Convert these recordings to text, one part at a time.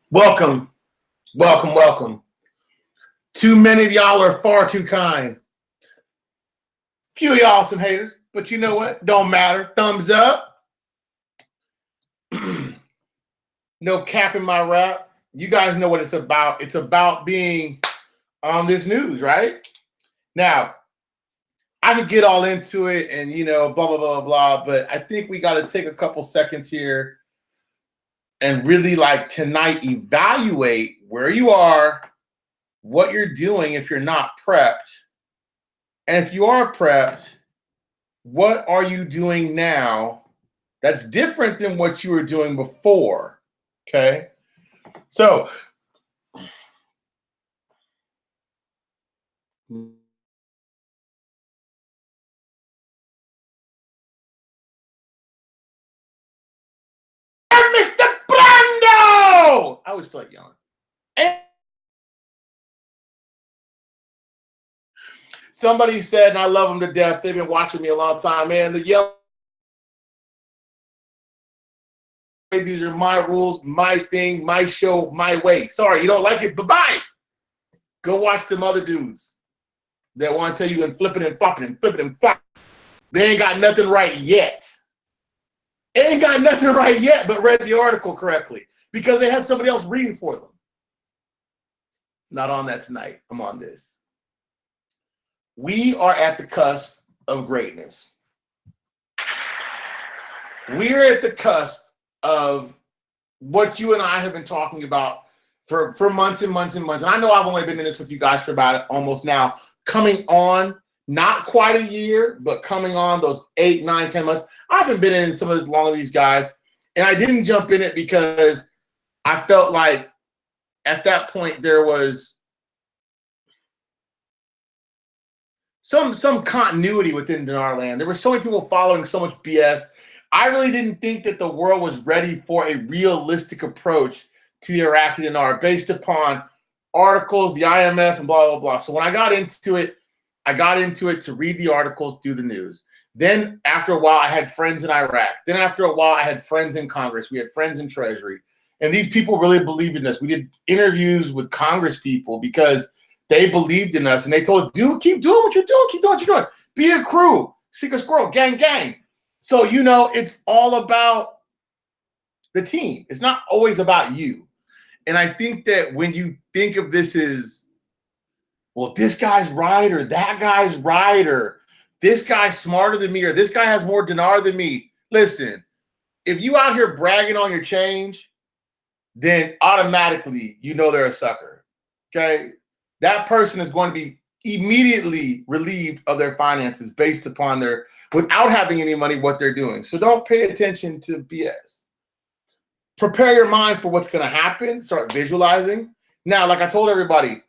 Welcome, welcome, welcome. Too many of y'all are far too kind. Few of y'all some haters, but you know what? Don't matter. Thumbs up. No cap in my rap. You guys know what it's about. It's about being on this news, right? Now, I could get all into it and, you know, blah, blah, blah, blah, but I think we got to take a couple seconds here and really, like, tonight evaluate where you are, what you're doing if you're not prepped. And if you are prepped, what are you doing now that's different than what you were doing before? Okay? So, Mr. Brando! I always feel like yelling. And somebody said, and I love them to death, they've been watching me a long time, man, the yelling, these are my rules, my thing, my show, my way. Sorry, you don't like it, bye-bye. Go watch them other dudes that want to tell you and flipping and flopping and flipping and flopping. They ain't got nothing right yet. Ain't got nothing right yet, but read the article correctly because they had somebody else reading for them. Not on that tonight. I'm on this. We are at the cusp of greatness. We're at the cusp of what you and I have been talking about for months and months and months. And I know I've only been in this with you guys for about almost now, coming on, not quite a year, but coming on those 8, 9, 10 months. I haven't been in some of the long of these guys, and I didn't jump in it because I felt like at that point there was some continuity within Dinar land. There were so many people following so much BS. I really didn't think that the world was ready for a realistic approach to the Iraqi dinar based upon articles, the IMF, and blah, blah, blah. So when I got into it to read the articles, do the news. Then after a while, I had friends in Iraq. Then after a while, I had friends in Congress. We had friends in Treasury. And these people really believed in us. We did interviews with Congress people because they believed in us. And they told us, dude, keep doing what you're doing. Keep doing what you're doing. Be a crew. Seek a squirrel. Gang, gang. So, you know, it's all about the team. It's not always about you. And I think that when you think of this as, well, this guy's right or that guy's right or this guy's smarter than me or this guy has more dinar than me. Listen, if you out here bragging on your change, then automatically you know they're a sucker, okay? That person is going to be immediately relieved of their finances based upon their, without having any money, what they're doing. So don't pay attention to BS. Prepare your mind for what's going to happen. Start visualizing. Now, like I told everybody,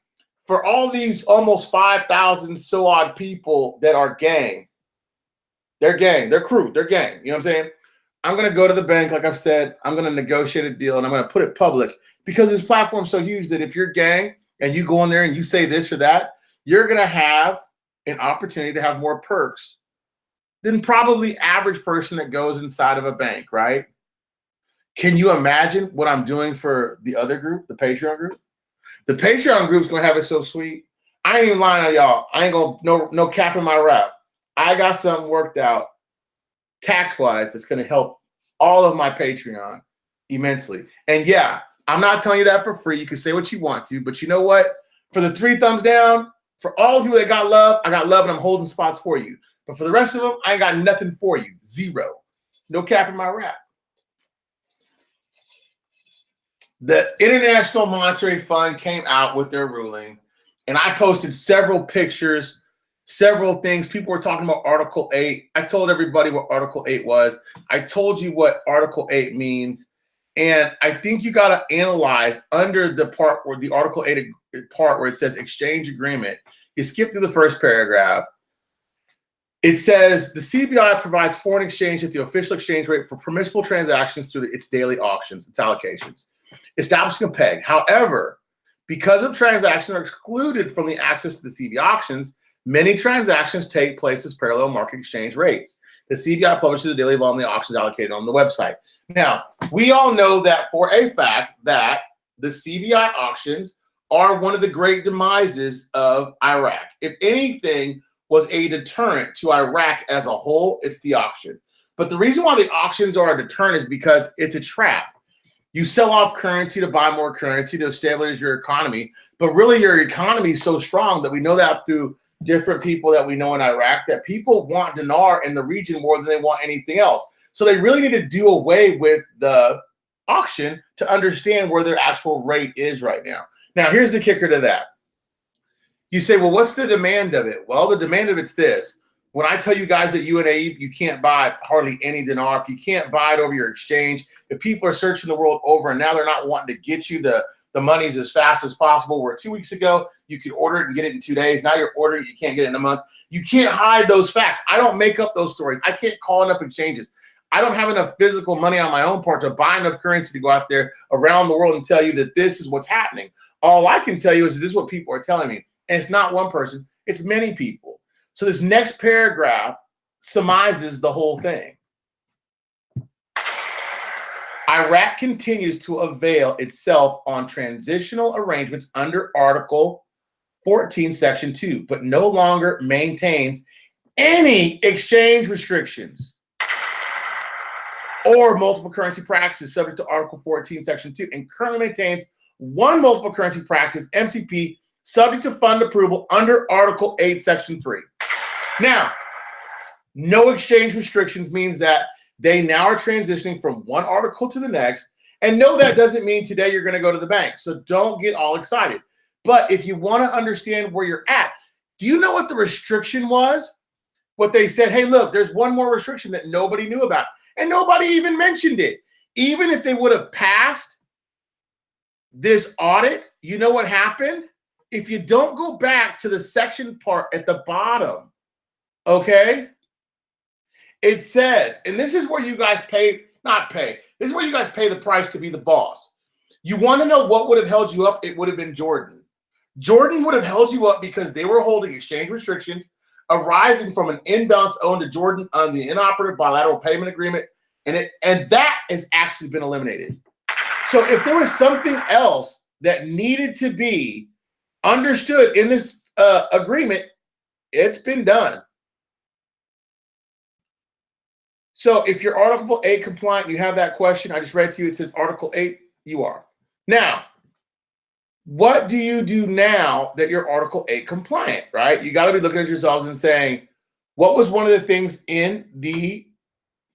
for all these almost 5,000 so odd people that are gang, They're gang. They're crew. They're gang. You know what I'm saying? I'm going to go to the bank, like I've said. I'm going to negotiate a deal, and I'm going to put it public because this platform's so huge that if you're gang and you go in there and you say this or that, you're going to have an opportunity to have more perks than probably average person that goes inside of a bank, right? Can you imagine what I'm doing for the other group, the Patreon group? The Patreon group's going to have it so sweet. I ain't even lying on y'all. I ain't going to no cap in my rap. I got something worked out tax-wise that's going to help all of my Patreon immensely. And yeah, I'm not telling you that for free. You can say what you want to, but you know what? For the 3 thumbs down, for all the people that got love, I got love and I'm holding spots for you. But for the rest of them, I ain't got nothing for you. Zero. No cap in my rap. The International Monetary Fund came out with their ruling, and I posted several pictures, several things. People were talking about Article 8. I told everybody what Article 8 was. I told you what Article 8 means. And I think you got to analyze under the part where the Article 8 part where it says exchange agreement. You skip through the first paragraph. It says the CBI provides foreign exchange at the official exchange rate for permissible transactions through its daily auctions, its allocations, establishing a peg. However, because of transactions are excluded from the access to the CBI auctions, many transactions take place as parallel market exchange rates. The CBI publishes a daily volume of the auctions allocated on the website. Now, we all know that for a fact that the CBI auctions are one of the great demises of Iraq. If anything was a deterrent to Iraq as a whole, it's the auction. But the reason why the auctions are a deterrent is because it's a trap. You sell off currency to buy more currency to stabilize your economy, but really your economy is so strong that we know that through different people that we know in Iraq, that people want dinar in the region more than they want anything else. So they really need to do away with the auction to understand where their actual rate is right now. Now, here's the kicker to that. You say, well, what's the demand of it? Well, the demand of it's this. When I tell you guys that UAE, you can't buy hardly any dinar, if you can't buy it over your exchange, if people are searching the world over and now they're not wanting to get you the monies as fast as possible, where 2 weeks ago you could order it and get it in 2 days. Now you're ordering it, you can't get it in a month. You can't hide those facts. I don't make up those stories. I can't call enough exchanges. I don't have enough physical money on my own part to buy enough currency to go out there around the world and tell you that this is what's happening. All I can tell you is this is what people are telling me. And it's not one person, it's many people. So this next paragraph surmises the whole thing. Iraq continues to avail itself on transitional arrangements under Article 14, Section 2, but no longer maintains any exchange restrictions or multiple currency practices subject to Article 14, Section 2, and currently maintains one multiple currency practice, MCP, subject to fund approval under Article 8, Section 3. Now, no exchange restrictions means that they now are transitioning from one article to the next. And no, that doesn't mean today you're going to go to the bank. So don't get all excited. But if you want to understand where you're at, do you know what the restriction was? What they said, hey, look, there's one more restriction that nobody knew about. And nobody even mentioned it. Even if they would have passed this audit, you know what happened? If you don't go back to the section part at the bottom, okay, it says, and this is where you guys this is where you guys pay the price to be the boss. You want to know what would have held you up? It would have been Jordan. Jordan would have held you up because they were holding exchange restrictions arising from an imbalance owed to Jordan on the inoperative bilateral payment agreement, and that has actually been eliminated. So if there was something else that needed to be understood in this agreement, it's been done. So if you're Article 8 compliant and you have that question, I just read to you, it says Article 8, you are. Now, what do you do now that you're Article 8 compliant, right? You got to be looking at yourselves and saying, what was one of the things in the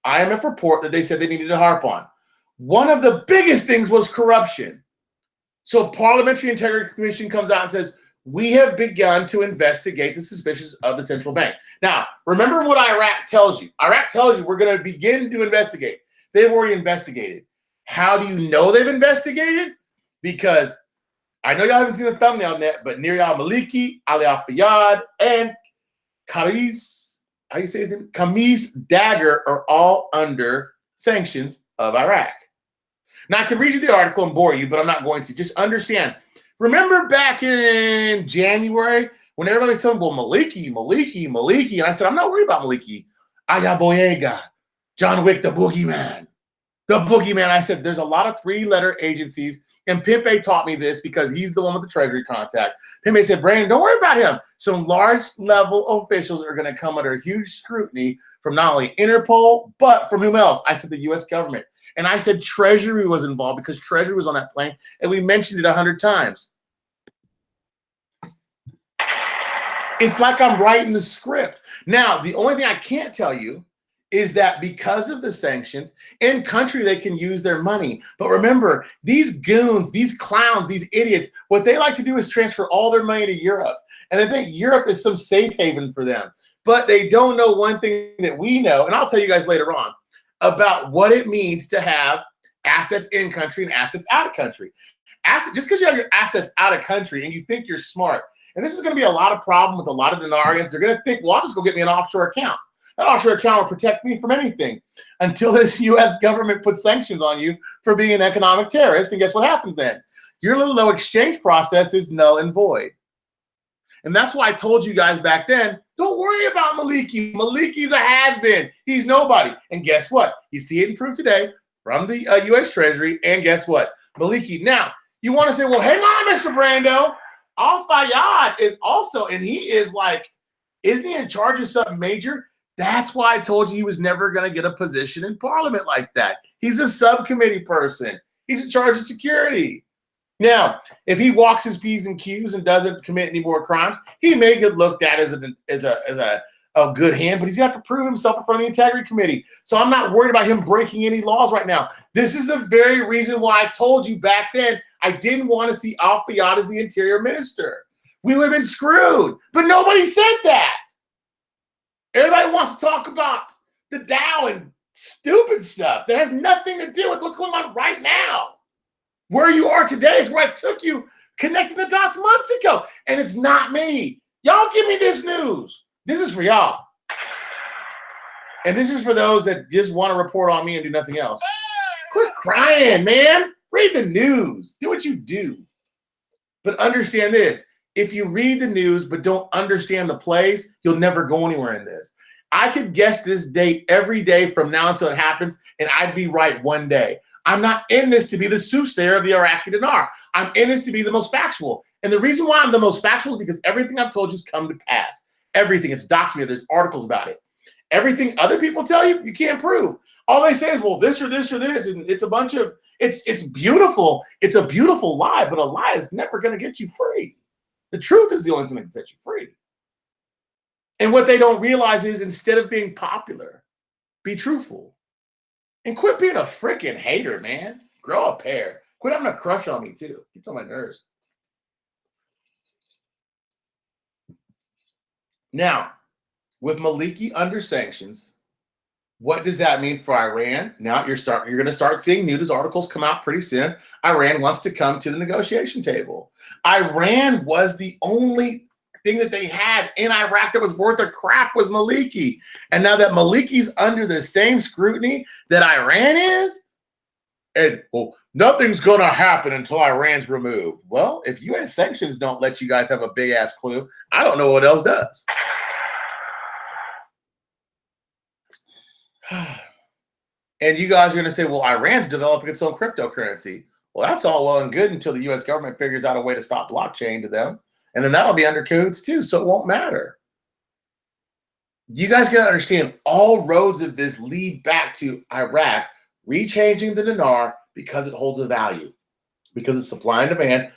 IMF report that they said they needed to harp on? One of the biggest things was corruption. So Parliamentary Integrity Commission comes out and says, we have begun to investigate the suspicions of the central bank. Now, remember what Iraq tells you. Iraq tells you we're going to begin to investigate. They've already investigated. How do you know they've investigated? Because I know y'all haven't seen the thumbnail yet, but Nir al-Maliki, Ali al-Fayyad, and Kariz how you say his name? Khamis Dagger are all under sanctions of Iraq. Now, I can read you the article and bore you, but I'm not going to. Just understand. Remember back in January when everybody was telling, well, Maliki, and I said, I'm not worried about Maliki. Aya Boyega, John Wick, the boogeyman. The boogeyman. I said, there's a lot of three-letter agencies, and Pimpe taught me this because he's the one with the Treasury contact. Pimpe said, Brandon, don't worry about him. Some large-level officials are going to come under huge scrutiny from not only Interpol, but from whom else? I said the U.S. government. And I said Treasury was involved because Treasury was on that plane, and we mentioned it 100 times. It's like I'm writing the script. Now, the only thing I can't tell you is that because of the sanctions, in country they can use their money. But remember, these goons, these clowns, these idiots, what they like to do is transfer all their money to Europe. And they think Europe is some safe haven for them. But they don't know one thing that we know, and I'll tell you guys later on, about what it means to have assets in country and assets out of country. Just because you have your assets out of country and you think you're smart, and this is going to be a lot of problem with a lot of Dinarians, they're going to think, well, I'll just go get me an offshore account. That offshore account will protect me from anything until this U.S. government puts sanctions on you for being an economic terrorist. And guess what happens then? Your little low exchange process is null and void. And that's why I told you guys back then, don't worry about Maliki. Maliki's a has-been. He's nobody. And guess what? You see it improved today from the U.S. Treasury. And guess what? Maliki. Now, you want to say, well, hang on, Mr. Brando. Al-Fayyad is also, and he is like, isn't he in charge of something major? That's why I told you he was never going to get a position in parliament like that. He's a subcommittee person. He's in charge of security. Now, if he walks his P's and Q's and doesn't commit any more crimes, he may get looked at as a good hand, but he's got to prove himself in front of the Integrity Committee. So I'm not worried about him breaking any laws right now. This is the very reason why I told you back then I didn't want to see Al-Fayyad as the Interior Minister. We would have been screwed, but nobody said that. Everybody wants to talk about the Dow and stupid stuff that has nothing to do with what's going on right now. Where you are today is where I took you connecting the dots months ago. And it's not me. Y'all give me this news. This is for y'all. And this is for those that just want to report on me and do nothing else. Quit crying, man. Read the news. Do what you do. But understand this. If you read the news but don't understand the plays, you'll never go anywhere in this. I could guess this date every day from now until it happens, and I'd be right one day. I'm not in this to be the soothsayer of the Iraqi dinar. I'm in this to be the most factual. And the reason why I'm the most factual is because everything I've told you has come to pass. Everything. It's documented. There's articles about it. Everything other people tell you, you can't prove. All they say is, well, this or this or this. And it's a bunch of, it's beautiful. It's a beautiful lie, but a lie is never going to get you free. The truth is the only thing that can set you free. And what they don't realize is instead of being popular, be truthful. And quit being a freaking hater, man. Grow a pair. Quit having a crush on me, too. Gets on my nerves. Now, with Maliki under sanctions, what does that mean for Iran? Now you're going to start seeing news articles come out pretty soon. Iran wants to come to the negotiation table. Iran was the only thing that they had in Iraq that was worth a crap was Maliki. And now that Maliki's under the same scrutiny that Iran is, and well, nothing's going to happen until Iran's removed. Well, if U.S. sanctions don't let you guys have a big-ass clue, I don't know what else does. And you guys are going to say, well, Iran's developing its own cryptocurrency. Well, that's all well and good until the U.S. government figures out a way to stop blockchain to them. And then that'll be under cahoots too, so it won't matter. You guys got to understand all roads of this lead back to Iraq rechanging the dinar because it holds a value, because it's supply and demand,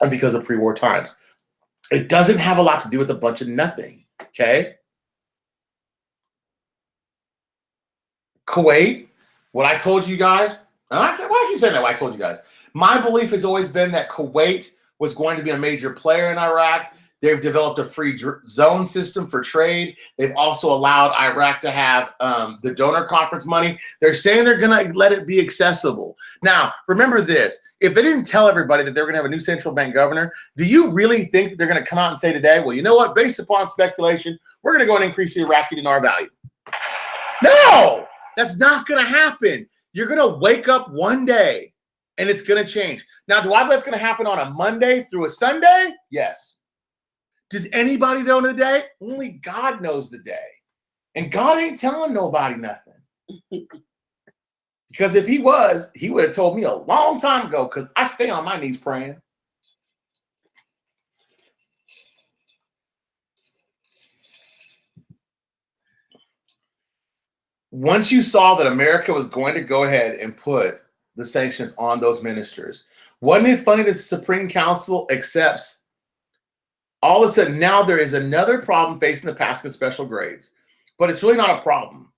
and because of pre-war times. It doesn't have a lot to do with a bunch of nothing, okay? Kuwait, what I told you guys, why do I keep saying that? What I told you guys. My belief has always been that Kuwait was going to be a major player in Iraq. They've developed a free zone system for trade. They've also allowed Iraq to have the donor conference money. They're saying they're going to let it be accessible. Now, remember this. If they didn't tell everybody that they're going to have a new central bank governor, do you really think that they're going to come out and say today, well, you know what? Based upon speculation, we're going to go and increase the Iraqi dinar value. No, that's not going to happen. You're going to wake up one day and it's going to change. Now, do I bet it's going to happen on a Monday through a Sunday? Yes. Does anybody know the day? Only God knows the day. And God ain't telling nobody nothing. Because if he was, he would have told me a long time ago, because I stay on my knees praying. Once you saw that America was going to go ahead and put the sanctions on those ministers, wasn't it funny that the Supreme Council accepts? All of a sudden, now there is another problem facing the passing of special grades. But it's really not a problem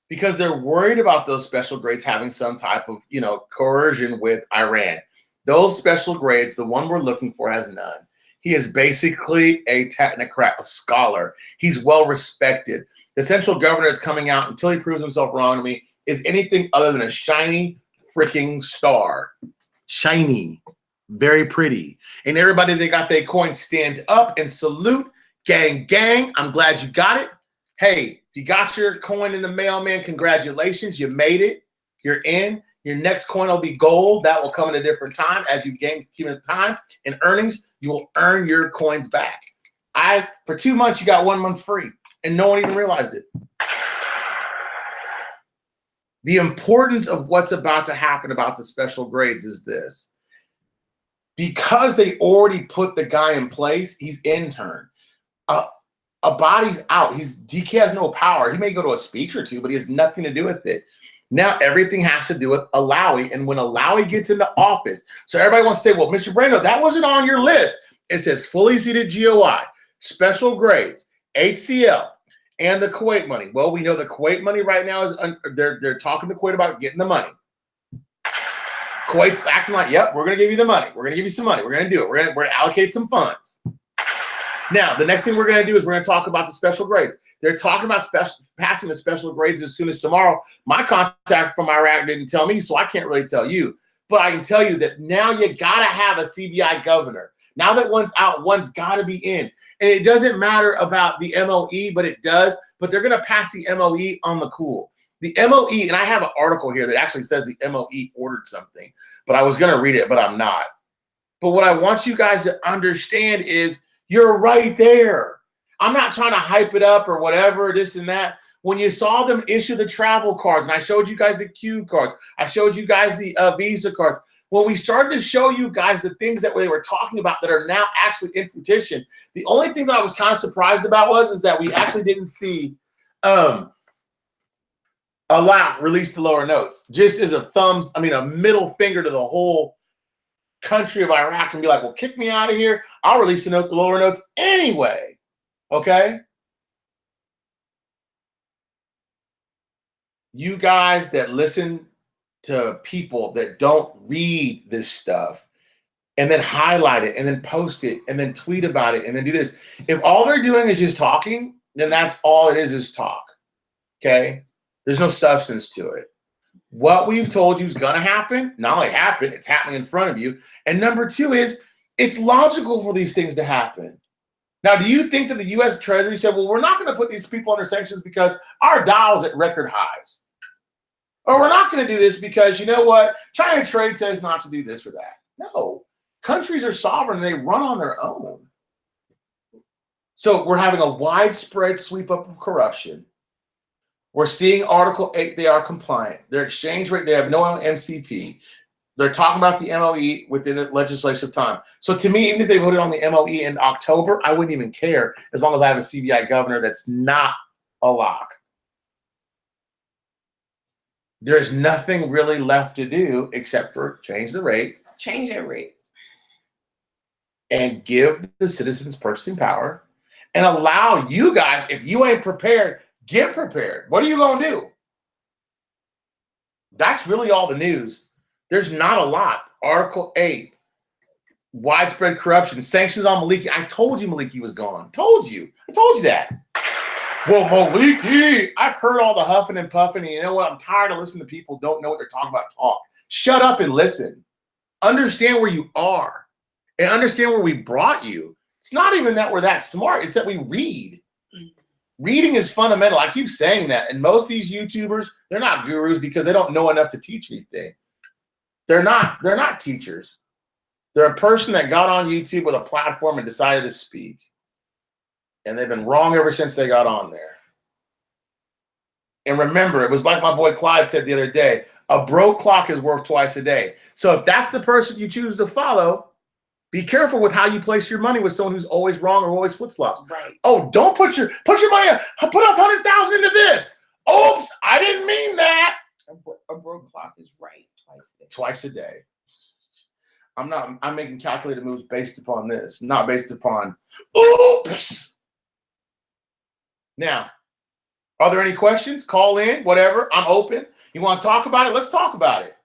because they're worried about those special grades having some type of, coercion with Iran. Those special grades, the one we're looking for has none. He is basically a technocrat, a scholar. He's well respected. The central governor is coming out until he proves himself wrong to me is anything other than a shiny freaking star. Shiny, very pretty. And everybody that got their coin, stand up and salute. Gang, gang, I'm glad you got it. Hey, if you got your coin in the mail, man, congratulations. You made it. You're in. Your next coin will be gold. That will come at a different time. As you gain time and earnings, you will earn your coins back. For 2 months, you got 1 month free, and no one even realized it. The importance of what's about to happen about the special grades is this. Because they already put the guy in place, he's intern. A body's out. DK has no power. He may go to a speech or two, but he has nothing to do with it. Now everything has to do with Alawi. And when Alawi gets into office, so everybody wants to say, well, Mr. Brando, that wasn't on your list. It says fully seated GOI, special grades, HCL, and the Kuwait money. Well, we know the Kuwait money right now is they're talking to Kuwait about getting the money. Kuwait's acting like, yep, we're going to give you the money. We're going to give you some money. We're going to do it. We're going to allocate some funds. Now, the next thing we're going to do is we're going to talk about the special grades. They're talking about passing the special grades as soon as tomorrow. My contact from Iraq didn't tell me, so I can't really tell you. But I can tell you that now you got to have a CBI governor. Now that one's out, one's got to be in. And it doesn't matter about the MOE, but it does. But they're going to pass the MOE on the cool. The MOE, and I have an article here that actually says the MOE ordered something. But I was going to read it, but I'm not. But what I want you guys to understand is you're right there. I'm not trying to hype it up or whatever, this and that. When you saw them issue the travel cards, and I showed you guys the Q cards, I showed you guys the Visa cards. When we started to show you guys the things that they were talking about that are now actually in fruition, the only thing that I was kind of surprised about is that we actually didn't see release the lower notes. Just as a middle finger to the whole country of Iraq and be like, well, kick me out of here. I'll release the lower notes anyway. Okay? You guys that listen to people that don't read this stuff and then highlight it and then post it and then tweet about it and then do this. If all they're doing is just talking, then that's all it is talk. Okay? There's no substance to it. What we've told you is going to happen, not only happen, it's happening in front of you. And number two is it's logical for these things to happen. Now, do you think that the U.S. Treasury said, well, we're not going to put these people under sanctions because our Dow is at record highs? Or we're not going to do this because, you know what, China trade says not to do this or that. No. Countries are sovereign and they run on their own. So we're having a widespread sweep up of corruption. We're seeing Article 8, they are compliant. Their exchange rate, they have no MCP. They're talking about the MOE within the legislative time. So to me, even if they voted on the MOE in October, I wouldn't even care as long as I have a CBI governor that's not a lock. There's nothing really left to do except for change the rate. Change that rate. And give the citizens purchasing power and allow you guys, if you ain't prepared, get prepared. What are you going to do? That's really all the news. There's not a lot. Article 8, widespread corruption, sanctions on Maliki. I told you Maliki was gone. Told you. I told you that. Well, Maliki, I've heard all the huffing and puffing, and you know what? I'm tired of listening to people who don't know what they're talking about talk. Shut up and listen. Understand where you are and understand where we brought you. It's not even that we're that smart. It's that we read. Reading is fundamental. I keep saying that. And most of these YouTubers, they're not gurus because they don't know enough to teach anything. They're not teachers. They're a person that got on YouTube with a platform and decided to speak. And they've been wrong ever since they got on there. And remember, it was like my boy Clyde said the other day, a broke clock is worth twice a day. So if that's the person you choose to follow, be careful with how you place your money with someone who's always wrong or always flip-flops. Right. Oh, don't put your money, put up 100,000 into this. Oops, I didn't mean that. A broke clock is right twice a day. Twice a day. I'm making calculated moves based upon this, not based upon oops. Now, are there any questions? Call in, whatever. I'm open. You want to talk about it? Let's talk about it.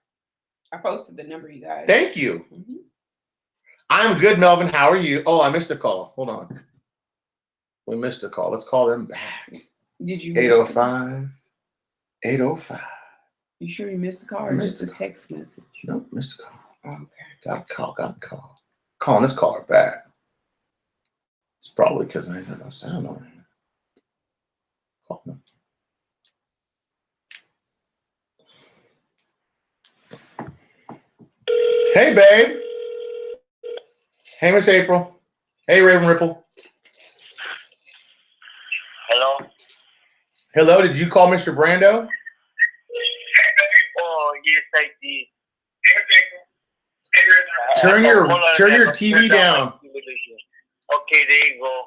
I posted the number, you guys. Thank you. I'm good, Melvin. How are you? Oh, I missed a call. Hold on. We missed a call. Let's call them back. Did you? 805. 805. You sure you missed the call or just a text message? Nope, missed a call. Okay. Got a call. Calling this caller back. It's probably because I ain't got no sound on it. Call them. Hey, babe. Hey, Miss April. Hey, Raven Ripple. Hello? Hello, did you call Mr. Brando? Oh, yes, I did. Turn your TV down. Okay, there you go.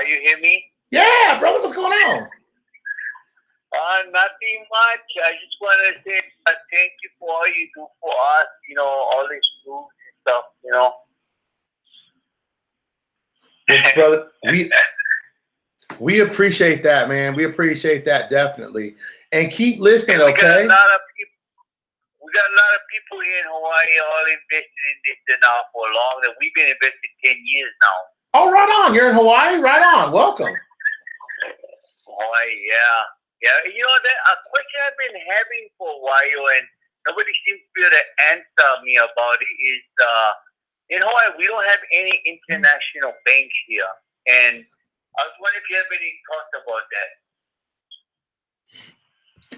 You hear me? Yeah, brother, what's going on? Nothing much. I just want to say thank you for all you do for us, all these news and stuff, Well, brother, we appreciate that, man. We appreciate that, definitely. And keep listening, okay? We got a lot of people here in Hawaii all invested in this now for long. We've been invested 10 years now. Oh, right on. You're in Hawaii? Right on. Welcome. Hawaii, yeah. Yeah, a question I've been having for a while, and nobody seems to be able to answer me about it, is in Hawaii, we don't have any international banks here. And I was wondering if you have any thoughts about that.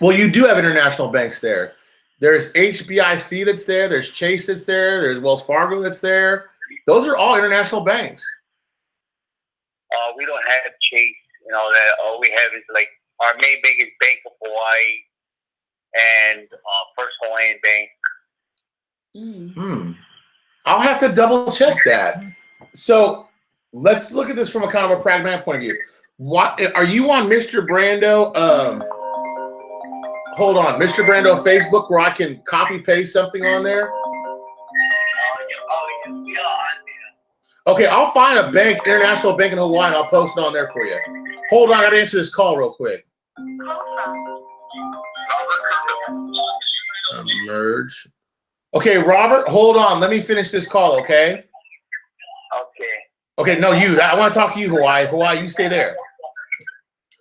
Well, you do have international banks there. There's HBIC that's there. There's Chase that's there. There's Wells Fargo that's there. Those are all international banks. We don't have Chase and all that. All we have is like our main bank is Bank of Hawaii and First Hawaiian Bank. I'll have to double check that. So let's look at this from a kind of a pragmatic point of view. What are you on Mr. Brando? Hold on, Mr. Brando Facebook, where I can copy paste something on there. Okay, I'll find a bank, international bank in Hawaii, and I'll post it on there for you. Hold on, I gotta answer this call real quick. Merge. Okay, Robert, hold on. Let me finish this call, okay? Okay. Okay, no, you. I want to talk to you, Hawaii. Hawaii, you stay there.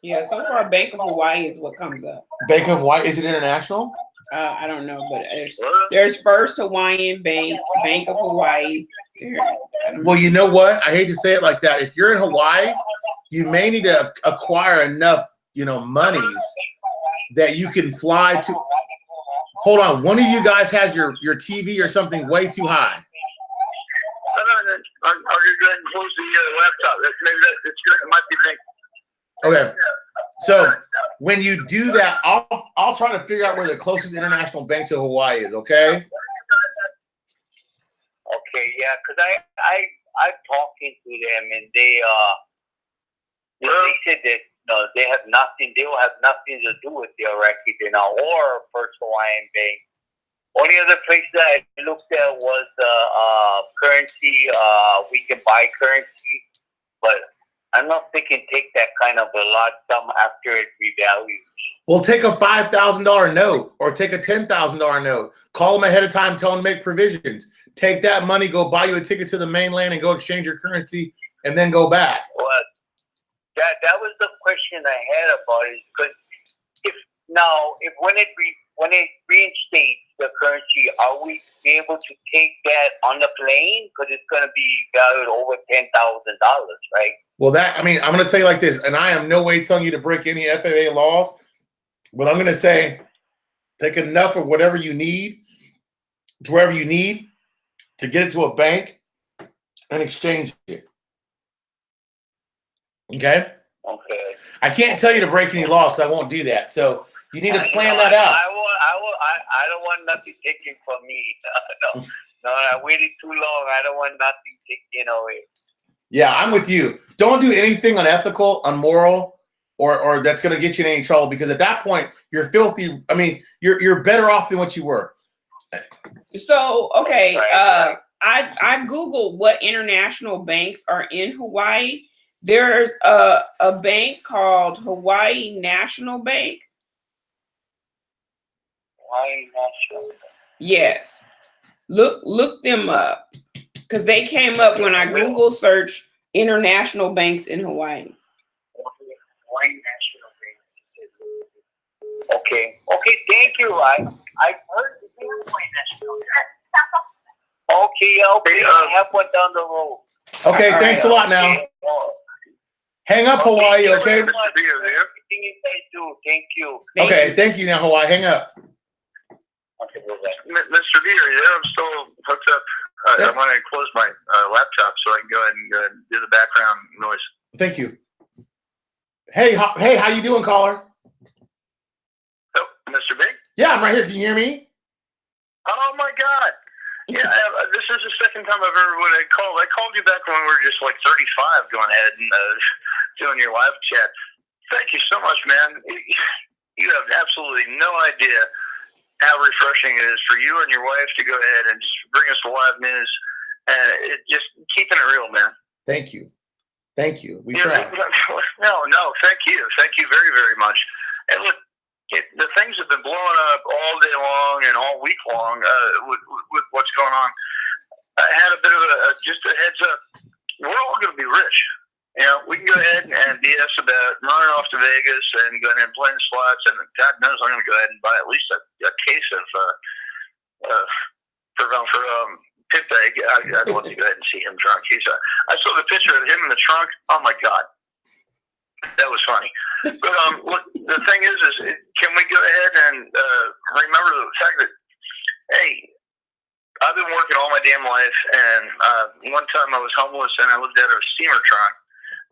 Yeah, so far Bank of Hawaii is what comes up. Bank of Hawaii, is it international? I don't know, but there's First Hawaiian Bank, Bank of Hawaii. Well, you know what? I hate to say it like that. If you're in Hawaii, you may need to acquire enough, monies that you can fly to. Hold on. One of you guys has your TV or something way too high. I'm getting close to the laptop. It might be linked. Okay. So when you do that, I'll try to figure out where the closest international bank to Hawaii is, okay? Okay, yeah, because I talking to them and they said that they have nothing. They will have nothing to do with the Iraqi Dinar or First Hawaiian Bank. Only other place that I looked at was currency. We can buy currency, but I'm not thinking take that kind of a lot sum after it revalues. Well, take a $5,000 note or take a $10,000 note. Call them ahead of time. Tell them to make provisions. Take that money, go buy you a ticket to the mainland and go exchange your currency and then go back. Well, that was the question I had about it. Because when it reinstates, the currency, are we able to take that on the plane? Because it's going to be valued over $10,000, right? Well, I'm going to tell you like this, and I am no way telling you to break any FAA laws, but I'm going to say take enough of whatever you need to wherever you need to get it to a bank and exchange it. Okay? Okay. I can't tell you to break any laws, so I won't do that. So you need to plan that out. I don't want nothing taken from me. No, I waited too long. I don't want nothing taken away. Yeah, I'm with you. Don't do anything unethical, unmoral, or that's going to get you in any trouble, because at that point you're filthy. I mean, you're better off than what you were. So, okay, I Googled what international banks are in Hawaii. There's a bank called Hawaii National Bank. Hawaii National. Yes. Look them up, because they came up when I Google searched international banks in Hawaii. Hawaii National Bank. Okay, thank you. I heard the Hawaii National Bank. Okay, I have one down the road. Okay, thanks a lot now. Hang up, Hawaii, okay? Everything you guys do, thank you. Okay, thank you now, Hawaii. Hang up. Okay, Mr. B, are you there? I'm still hooked up. I want to close my laptop so I can go ahead and do the background noise. Thank you. Hey, how you doing, caller? Oh, Mr. B? Yeah, I'm right here. Can you hear me? Oh, my God. Yeah, this is the second time I've ever called. I called you back when we were just like 35 going ahead and doing your live chat. Thank you so much, man. You have absolutely no idea how refreshing it is for you and your wife to go ahead and just bring us the live news. Just keeping it real, man. Thank you. Thank you. We try. No, thank you. Thank you very, very much. And look, the things have been blowing up all day long and all week long with what's going on. I had a bit of just a heads up. We're all going to be rich. You know, we can go ahead and BS about running off to Vegas and going and playing slots, and God knows I'm going to go ahead and buy at least a case of Pipe. I'd love to go ahead and see him drunk. I saw the picture of him in the trunk. Oh my God, that was funny. But look, the thing is can we go ahead and remember the fact that, hey, I've been working all my damn life, and one time I was homeless and I lived out of a steamer trunk.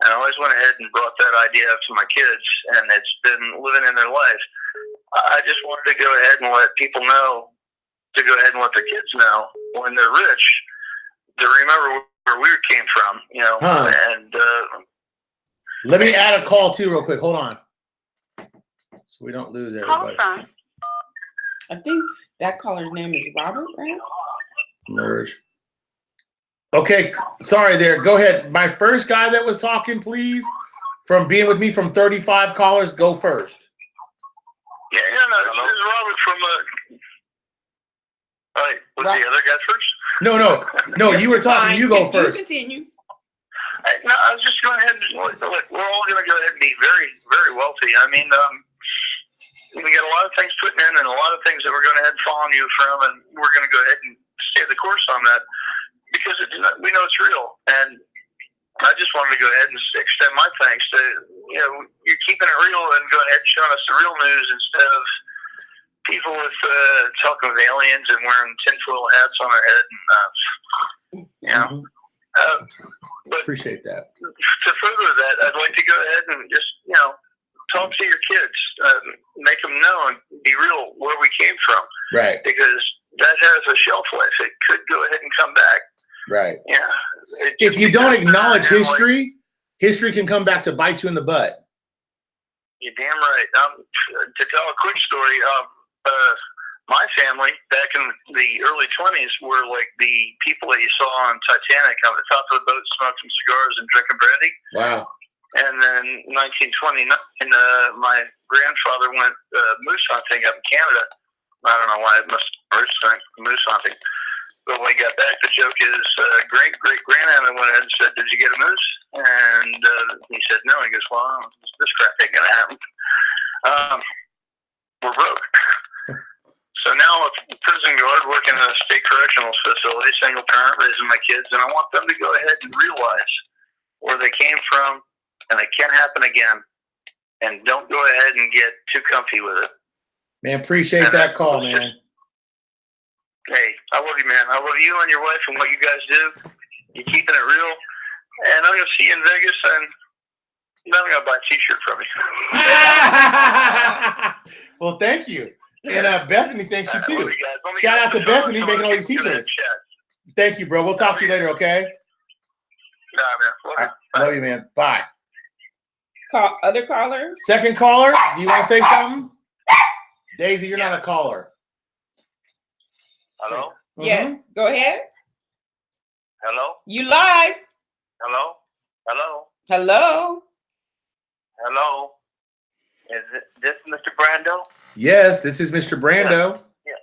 And I always went ahead and brought that idea up to my kids, and it's been living in their life. I just wanted to go ahead and let people know, to go ahead and let their kids know when they're rich, to remember where we came from, you know. And let me add a call too, real quick. Hold on, so we don't lose everybody. I think that caller's name is Robert, right? Merge. Okay, sorry there. Go ahead. My first guy that was talking, please, from being with me from 35 callers, go first. Yeah, no, this is Robert from was the other guy first? No, you were talking. You go first. You continue. No, I was just going ahead and look, we're all going to go ahead and be very, very wealthy. I mean, we got a lot of things putting in and a lot of things that we're going to head following you from, and we're going to go ahead and stay the course on that. Because we know it's real, and I just wanted to go ahead and extend my thanks to, you know, you're keeping it real and going ahead and showing us the real news instead of people with talking with aliens and wearing tinfoil hats on their head, and you know. But appreciate that. To further that, I'd like to go ahead and just, you know, talk to your kids, make them know and be real where we came from, right? Because that has a shelf life; it could go ahead and come back. Right. Yeah. If you don't acknowledge history, history can come back to bite you in the butt. You're damn right. To tell a quick story, my family back in the early 20s were like the people that you saw on Titanic on the top of the boat smoking cigars and drinking brandy. Wow. And then 1929, my grandfather went moose hunting up in Canada. I don't know why it must have moose hunting. But when he got back, the joke is, great-great-grandmother went ahead and said, "Did you get a moose?" And he said, "No." He goes, "Well, this crap ain't going to happen. We're broke." So So now I'm a prison guard working in a state correctional facility, single parent, raising my kids, and I want them to go ahead and realize where they came from, and it can't happen again. And don't go ahead and get too comfy with it. Man, appreciate that call, man. Hey, I love you, man. I love you and your wife and what you guys do. You're keeping it real. And I'm going to see you in Vegas, and I'm going to buy a T-shirt from you. Well, thank you. And Bethany, thanks you too. You Shout out to Bethany making all these T-shirts. Thank you, bro. We'll talk to you later, okay? Nah, man. Right. Love you, man. Bye. Other caller? Second caller, do you want to say something? Daisy, you're not a caller. Hello? Yes. Go ahead. Hello? You live. Hello? Hello? Hello. Hello? Is this Mr. Brando? Yes, this is Mr. Brando. Yeah.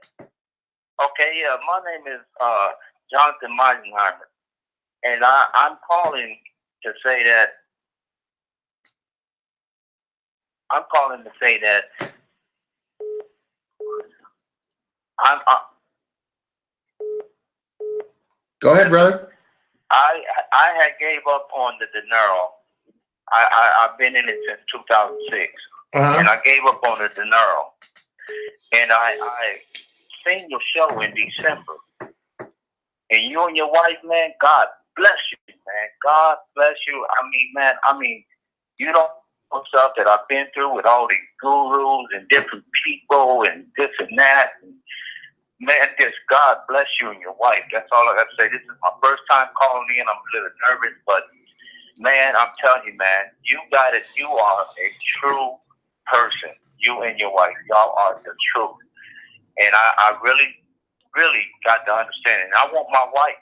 Okay, yeah. My name is Jonathan Meisenheimer. And I'm calling to say that Go ahead, brother. I had gave up on the dinero. I've been in it since 2006, and I gave up on the dinero. And I seen your show in December, and you and your wife, man, God bless you, man. God bless you. I mean, you don't know stuff that I've been through with all these gurus and different people and this and that. And man, just God bless you and your wife. That's all I got to say. This is my first time calling in. I'm a little nervous, but man, I'm telling you, man, you got it. You are a true person. You and your wife, y'all are the truth. And I really, really got to understand it. And I want my wife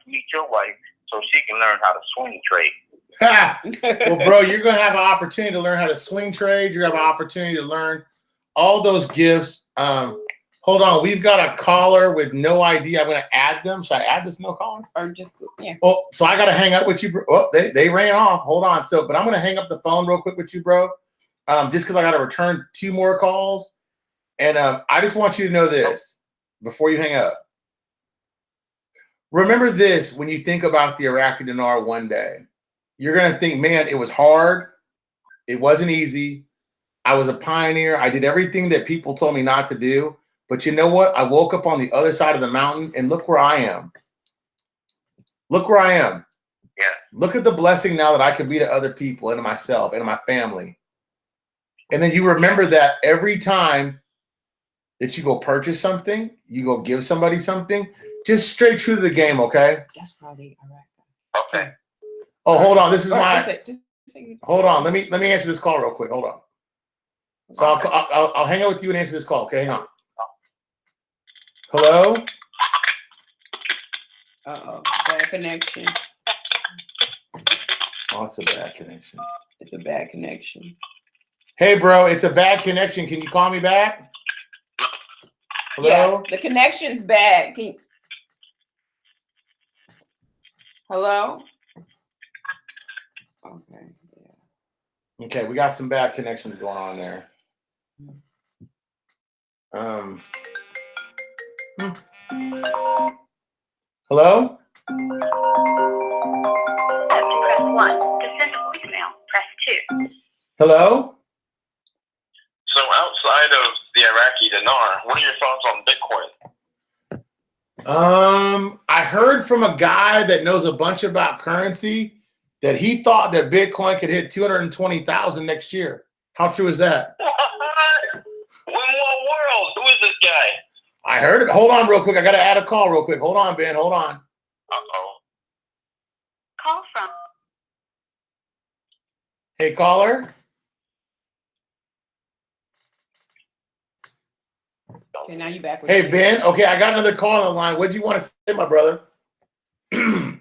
to meet your wife so she can learn how to swing trade. Well, bro, you're going to have an opportunity to learn how to swing trade. You're going to have an opportunity to learn all those gifts. Hold on. We've got a caller with no ID. I'm going to add them. Should I add this no caller? Or just, yeah. Well, so I got to hang up with you. Oh, they ran off. Hold on. But I'm going to hang up the phone real quick with you, bro. Just because I got to return 2 more calls. And I just want you to know this before you hang up. Remember this when you think about the Iraqi dinar one day. You're going to think, man, it was hard. It wasn't easy. I was a pioneer. I did everything that people told me not to do. But you know what? I woke up on the other side of the mountain, and look where I am. Look where I am. Yeah. Look at the blessing now that I could be to other people and to myself and to my family. And then you remember that every time that you go purchase something, you go give somebody something, just straight true to the game, okay? That's probably Iraq. Okay. Oh, hold on. This is hold on. Let me answer this call real quick. Hold on. So I'll hang out with you and answer this call. Okay, hang on. Hello? Uh-oh. Bad connection. Oh, it's a bad connection. It's a bad connection. Hey, bro, it's a bad connection. Can you call me back? Hello? Yeah, the connection's bad. Hello? Okay. Yeah. Okay, we got some bad connections going on there. Hello? Press 1. To send a voicemail, press 2. Hello? So outside of the Iraqi dinar, what are your thoughts on Bitcoin? I heard from a guy that knows a bunch about currency that he thought that Bitcoin could hit 220,000 next year. How true is that? What? In what world? Who is this guy? I heard it. Hold on real quick. I got to add a call real quick. Hold on, Ben. Hold on. Uh-oh. Call from. Hey, caller. Okay, now you back with Hey, me. Ben. Okay, I got another call on the line. What do you want to say, my brother? I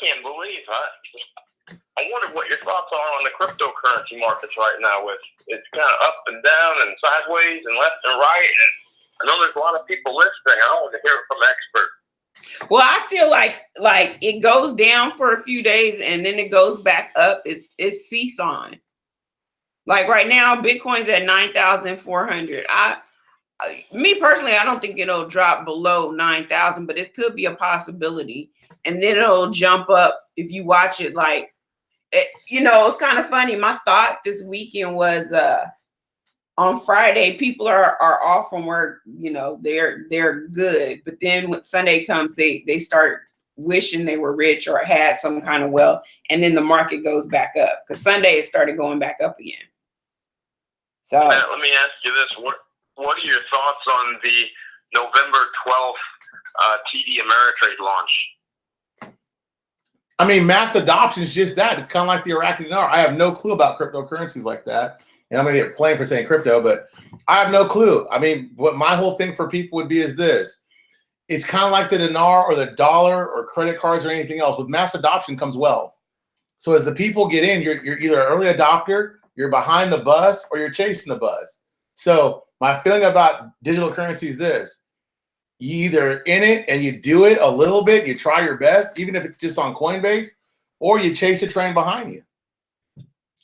can't believe, I wonder what your thoughts are on the cryptocurrency markets right now. With it's kind of up and down and sideways and left and right. And I know there's a lot of people listening. I want to hear it from experts. Well, I feel like it goes down for a few days and then it goes back up. It's seesawing. Like right now, Bitcoin's at 9,400. Me personally, I don't think it'll drop below 9,000, but it could be a possibility. And then it'll jump up if you watch it. Like, you know, it's kind of funny. My thought this weekend was on Friday, people are off from work. You know, they're good. But then when Sunday comes, they start wishing they were rich or had some kind of wealth. And then the market goes back up because Sunday it started going back up again. So Matt, let me ask you this. What are your thoughts on the November 12th TD Ameritrade launch? I mean, mass adoption is just that. It's kind of like the Iraqi dinar. I have no clue about cryptocurrencies like that. And I'm going to get flamed for saying crypto, but I have no clue. I mean, what my whole thing for people would be is this. It's kind of like the dinar or the dollar or credit cards or anything else. With mass adoption comes wealth. So as the people get in, you're either an early adopter, you're behind the bus, or you're chasing the bus. So my feeling about digital currency is this. You either in it and you do it a little bit, you try your best, even if it's just on Coinbase, or you chase the train behind you.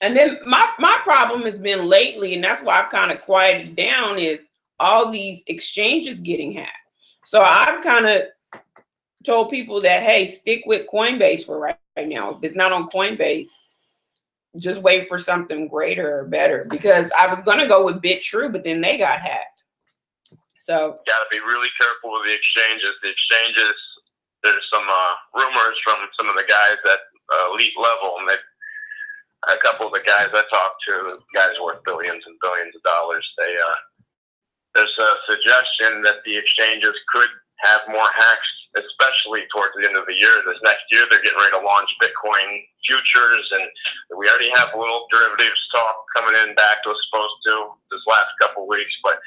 And then my problem has been lately, and that's why I've kind of quieted down, is all these exchanges getting hacked. So I've kind of told people that, hey, stick with Coinbase for right now. If it's not on Coinbase, just wait for something greater or better. Because I was going to go with BitTrue, but then they got hacked. So Got to be really careful with the exchanges. The exchanges, there's some rumors from some of the guys at elite level, and a couple of the guys I talked to, guys worth billions and billions of dollars, there's a suggestion that the exchanges could have more hacks, especially towards the end of the year. This next year, they're getting ready to launch Bitcoin futures, and we already have a little derivatives talk coming in back to us supposed to this last couple of weeks, but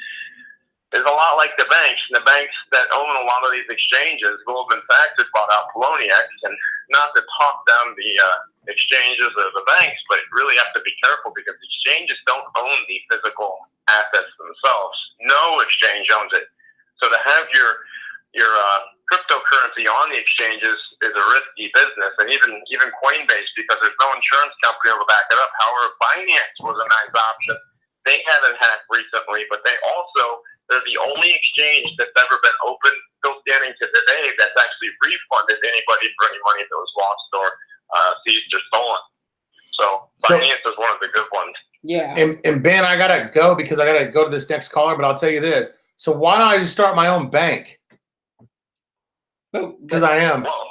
it's a lot like the banks. And the banks that own a lot of these exchanges, Goldman Sachs has bought out Poloniex, and not to talk down the exchanges or the banks, but you really have to be careful because exchanges don't own the physical assets themselves. No exchange owns it. So to have your cryptocurrency on the exchanges is a risky business, and even Coinbase, because there's no insurance company to back it up. However, Binance was a nice option. They haven't hacked recently, but they're the only exchange that's ever been open still standing to today that's actually refunded anybody for any money that was lost or seized or stolen. So Binance is one of the good ones. yeah. And Ben, I gotta go because I gotta go to this next caller, but I'll tell you this. So why don't I just start my own bank? Because I am. Well,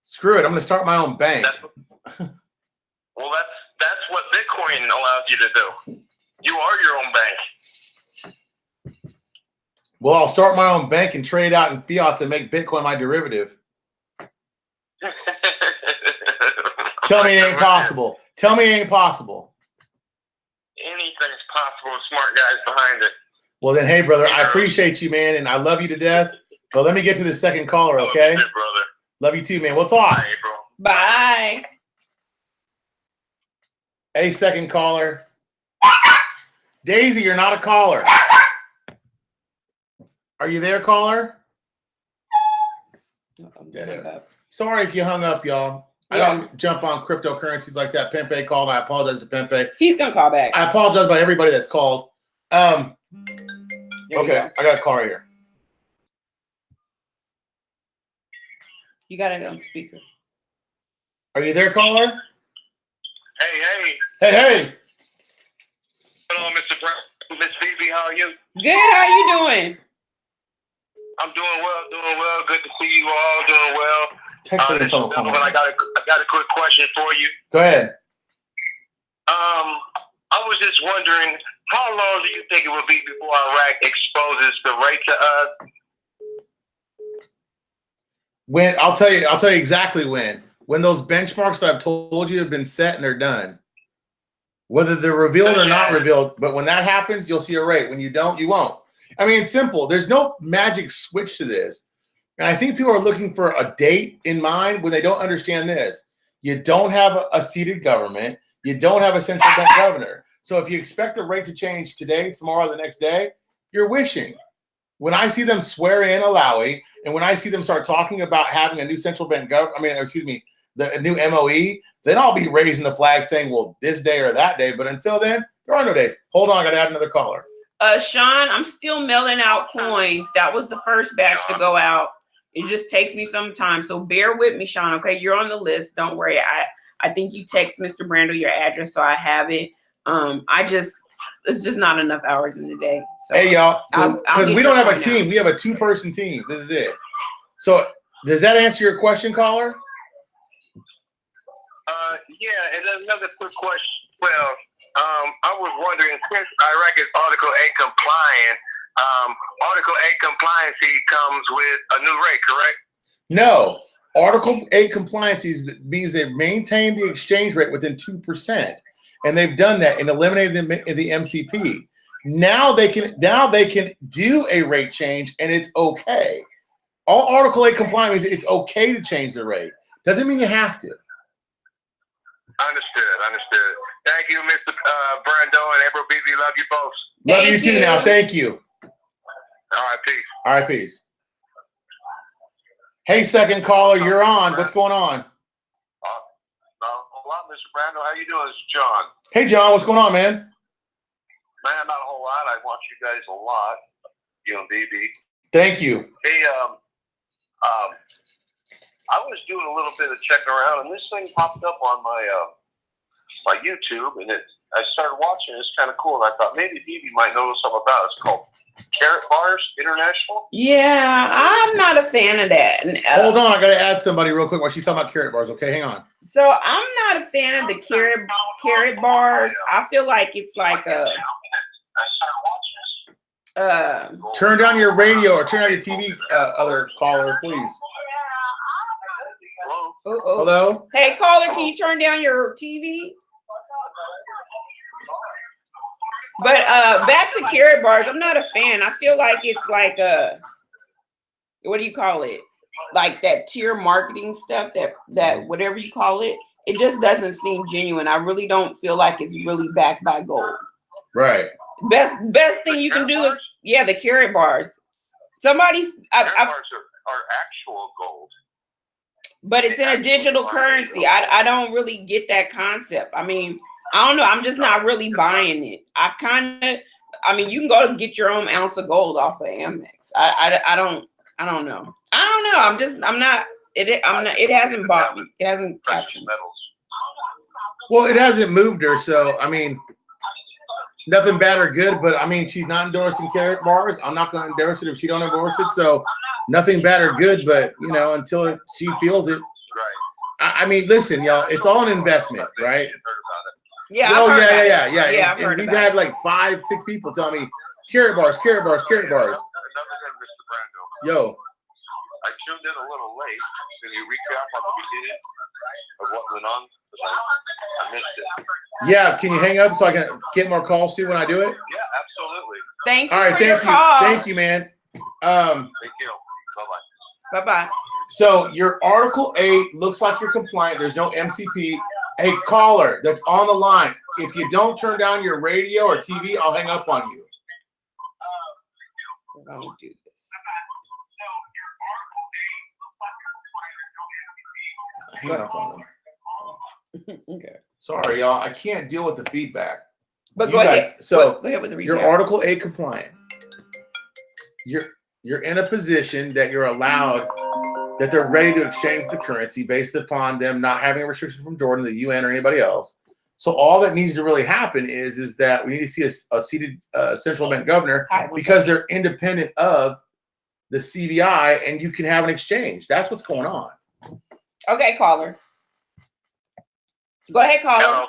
Screw it. I'm gonna start my own bank. that's what Bitcoin allows you to do. You are your own bank. Well, I'll start my own bank and trade out in fiat and make Bitcoin my derivative. Tell me it ain't possible. Tell me it ain't possible. Anything's possible with smart guys behind it. Well, then, hey, brother, I appreciate you, man, and I love you to death. But let me get to the second caller, okay? Love you too, brother. Love you too, man. We'll talk. Bye, April. Bye. Hey, second caller. Daisy, you're not a caller. Are you there, caller? Sorry if you hung up, y'all. I don't jump on cryptocurrencies like that. Pempe called. I apologize to Pempe. He's gonna call back. I apologize by everybody that's called. Okay, I got a caller here. You got it on speaker. Are you there, caller? Hey. Hey. Hello, Mr. Brando. Miss Phoebe, how are you? Good. How you doing? I'm doing well. Good to see you all doing well. Text me I got a quick question for you. Go ahead. I was just wondering, how long do you think it will be before Iraq exposes the right to us? When I'll tell you exactly when. When those benchmarks that I've told you have been set and they're done. Whether they're revealed or not revealed, but when that happens, you'll see a rate. When you don't, you won't. I mean, it's simple. There's no magic switch to this. And I think people are looking for a date in mind when they don't understand this. You don't have a seated government. You don't have a central bank governor. So if you expect the rate to change today, tomorrow, the next day, you're wishing. When I see them swear in Alawi, and when I see them start talking about having a new central bank the new MOE, then I'll be raising the flag saying, well, this day or that day. But until then, there are no days. Hold on, I got to add another caller. Sean, I'm still mailing out coins. That was the first batch to go out. It just takes me some time. So bear with me, Sean. Okay, you're on the list. Don't worry. I think you text Mr. Brando your address, so I have it. It's just not enough hours in the day. So hey, y'all, because we don't have a team. Out. We have a 2-person team. This is it. So does that answer your question, caller? Yeah, and another quick question. Well, I was wondering, since Iraq is Article 8 compliant, Article 8 compliancy comes with a new rate, correct? No. Article 8 compliancy means they've maintained the exchange rate within 2%. And they've done that and eliminated the MCP. Now they can do a rate change and it's okay. All Article 8 compliant means it's okay to change the rate. Doesn't mean you have to. Understood. Thank you, Mr. Brando and April Beebe. Love you both. Love you too now. Thank you. All right, peace. All right, peace. Hey, second caller, you're on. What's going on? A lot, Mr. Brando. How you doing? This is John. Hey, John, what's going on, man? Man, not a whole lot. I watch you guys a lot. You and BB. Thank you. Hey, I was doing a little bit of checking around, and this thing popped up on my YouTube, and I started watching. It's kind of cool. And I thought maybe BB might know something about it. It's called Carrot Bars International. Yeah, I'm not a fan of that. Hold on, I got to add somebody real quick while she's talking about carrot bars. Okay, hang on. So I'm not a fan of the carrot bars. I feel like it's like a. Turn down your radio or turn on your TV, other caller, please. Hello? Hey, caller, can you turn down your TV? But back to carrot bars, I'm not a fan. I feel like it's like what do you call it? Like that tier marketing stuff, that whatever you call it, it just doesn't seem genuine. I really don't feel like it's really backed by gold. Right. Best thing you can do is the carrot bars. Carrot bars are actual gold. But it's in a digital currency. I don't really get that concept. I mean, I don't know. I'm just not really buying it. You can go get your own ounce of gold off of Amex. I don't know. It hasn't bought me. It hasn't captured me. Well, it hasn't moved her. So, I mean, nothing bad or good, but I mean, she's not endorsing carrot bars. I'm not going to endorse it if she don't endorse it. So nothing bad or good, but until she feels it. Right. I mean, listen, y'all, it's all an investment, right? Yeah. Yeah. And we've had like 5-6 people tell me carrot bars. Another thing, Mr. Brando. Yo. I tuned in a little late. Can you recap on the beginning of what went on? I missed it. Yeah, can you hang up so I can get more calls too when I do it? Yeah, absolutely. Thank you. All right, thank you. Call. Thank you, man. Thank you. Bye-bye. Bye-bye. So your Article 8 looks like you're compliant. There's no MCP. Hey, caller that's on the line, if you don't turn down your radio or TV, I'll hang up on you. I don't do this. Hang up on them. Okay. Sorry, y'all. I can't deal with the feedback. But go ahead. So go ahead with the recap. You're Article 8 compliant. You're in a position that you're allowed, that they're ready to exchange the currency based upon them not having a restriction from Jordan, the UN, or anybody else. So all that needs to really happen is that we need to see a seated central bank governor because they're independent of the CBI, and you can have an exchange. That's what's going on. Okay, caller. Go ahead, caller. Hello.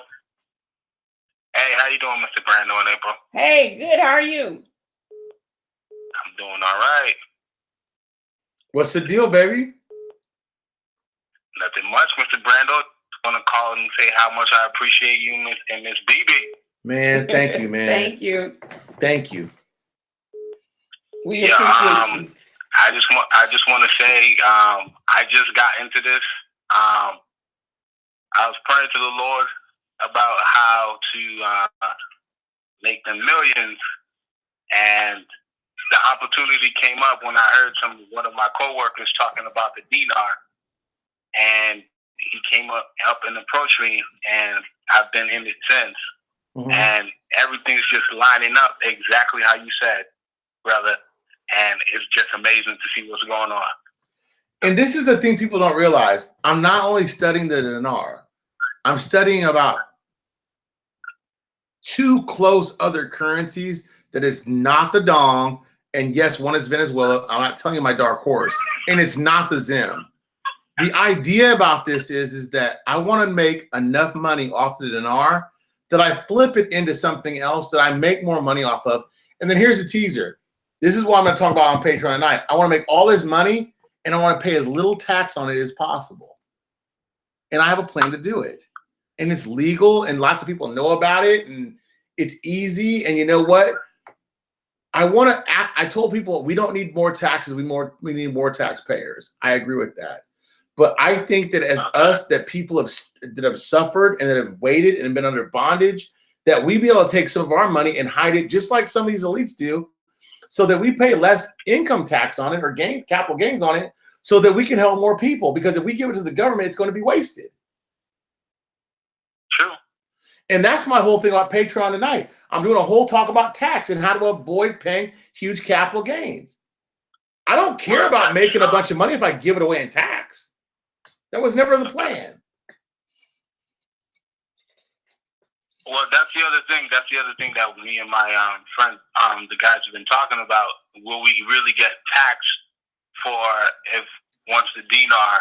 Hey, how you doing, Mr. Brando and April? Hey, good. How are you? I'm doing all right. What's the deal, baby? Nothing much, Mr. Brando. I want to call and say how much I appreciate you and Miss BB. Man, thank you, man. Thank you. Thank you. We appreciate you. I just want to say I just got into this. I was praying to the Lord about how to make them millions, and the opportunity came up when I heard one of my coworkers talking about the dinar, and he came up and approached me, and I've been in it since. and everything's just lining up exactly how you said, brother. And it's just amazing to see what's going on. And this is the thing people don't realize. I'm not only studying the dinar, I'm studying about 2 close other currencies that is not the dong. And yes, one is Venezuela. I'm not telling you my dark horse. And it's not the Zim. The idea about this is that I want to make enough money off the dinar that I flip it into something else that I make more money off of. And then here's the teaser. This is what I'm going to talk about on Patreon tonight. I want to make all this money and I want to pay as little tax on it as possible. And I have a plan to do it. And it's legal and lots of people know about it and it's easy. And you know what? I told people we don't need more taxes. We need more taxpayers. I agree with that. But I think that as us, that people that have suffered and that have waited and been under bondage, that we be able to take some of our money and hide it just like some of these elites do, so that we pay less income tax on it or capital gains on it, so that we can help more people. Because if we give it to the government, it's going to be wasted. True. And that's my whole thing about Patreon tonight. I'm doing a whole talk about tax and how to avoid paying huge capital gains. I don't care about making a bunch of money if I give it away in tax. That was never the plan. Well, that's the other thing. That's the other thing that me and my friends, the guys have been talking about. Will we really get taxed for if once the dinar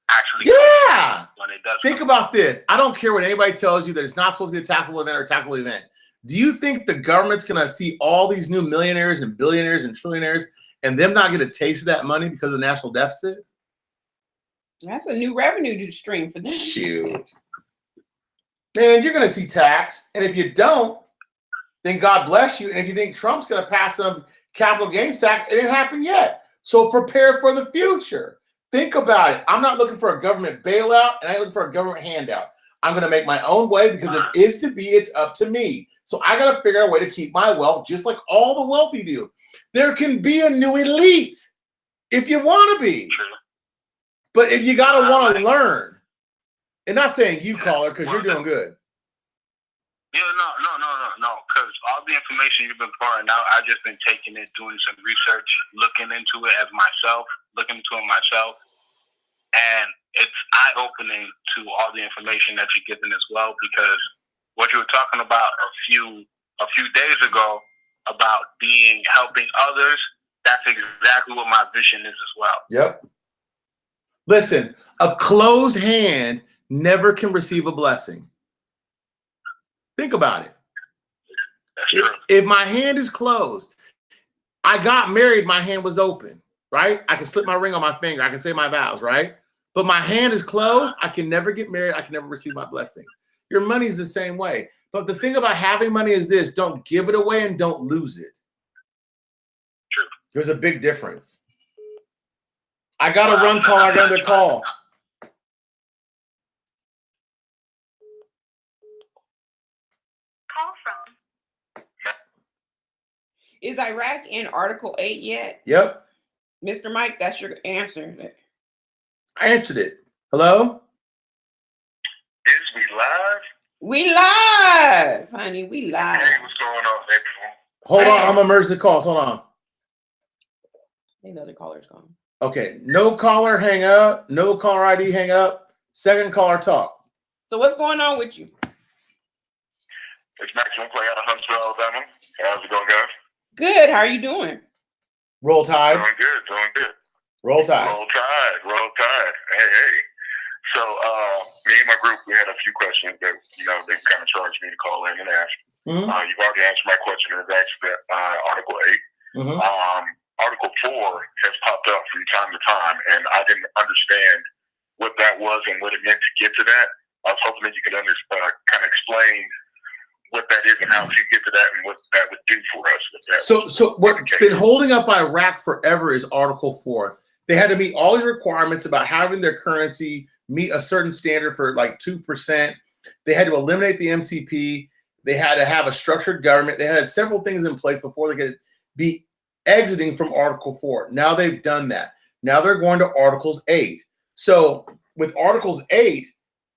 actually Yeah. when it does? Think about this. I don't care what anybody tells you that it's not supposed to be a taxable event or a taxable event. Do you think the government's going to see all these new millionaires and billionaires and trillionaires and them not get a taste of that money because of the national deficit? That's a new revenue stream for them. Shoot. Man, you're going to see tax. And if you don't, then God bless you. And if you think Trump's going to pass some capital gains tax, it didn't happen yet. So prepare for the future. Think about it. I'm not looking for a government bailout and I ain't looking for a government handout. I'm going to make my own way because if it is to be, it's up to me. So I got to figure out a way to keep my wealth just like all the wealthy do. There can be a new elite if you want to be. But if you got to want to learn, and not saying you, caller, because you're doing good. Yeah, no. Because all the information you've been pouring out, I've just been taking it, doing some research, looking into it looking into it myself. And it's eye-opening to all the information that you're giving as well, because what you were talking about a few days ago about helping others, that's exactly what my vision is as well. Yep. Listen, a closed hand never can receive a blessing. Think about it. That's true. If my hand is closed, I got married, my hand was open, right? I can slip my ring on my finger. I can say my vows, right? But my hand is closed. I can never get married. I can never receive my blessing. Your money's the same way. But the thing about having money is this: don't give it away and don't lose it. True. There's a big difference. I got to run call. I got another call. Call from Is Iraq in Article 8 yet? Yep. Mr. Mike, that's your answer. I answered it. Hello? Is we live? We live, honey. We live. Hey, what's going on, everyone? Hold on. I'm emergency calls. Hold on. They know the caller's gone. Okay. No caller, hang up. No caller ID, hang up. Second caller, talk. So what's going on with you? It's Maximum Play out of Huntsville, Alabama. How's it going, guys? Good. How are you doing? Roll Tide. Doing good. Roll Tide. Roll Tide. Hey. So, me and my group, we had a few questions that, they've kind of charged me to call in and ask. Mm-hmm. You've already answered my question in regards to Article 8. Mm-hmm. Article 4 has popped up from time to time, and I didn't understand what that was and what it meant to get to that. I was hoping that you could kind of explain what that is and how to get to that and what that would do for us. So what's been holding up Iraq forever is Article 4. They had to meet all these requirements about having their currency meet a certain standard for like 2%. They had to eliminate the MCP. They had to have a structured government. They had several things in place before they could be exiting from Article 4. Now they've done that. Now they're going to Articles 8. So with Articles 8,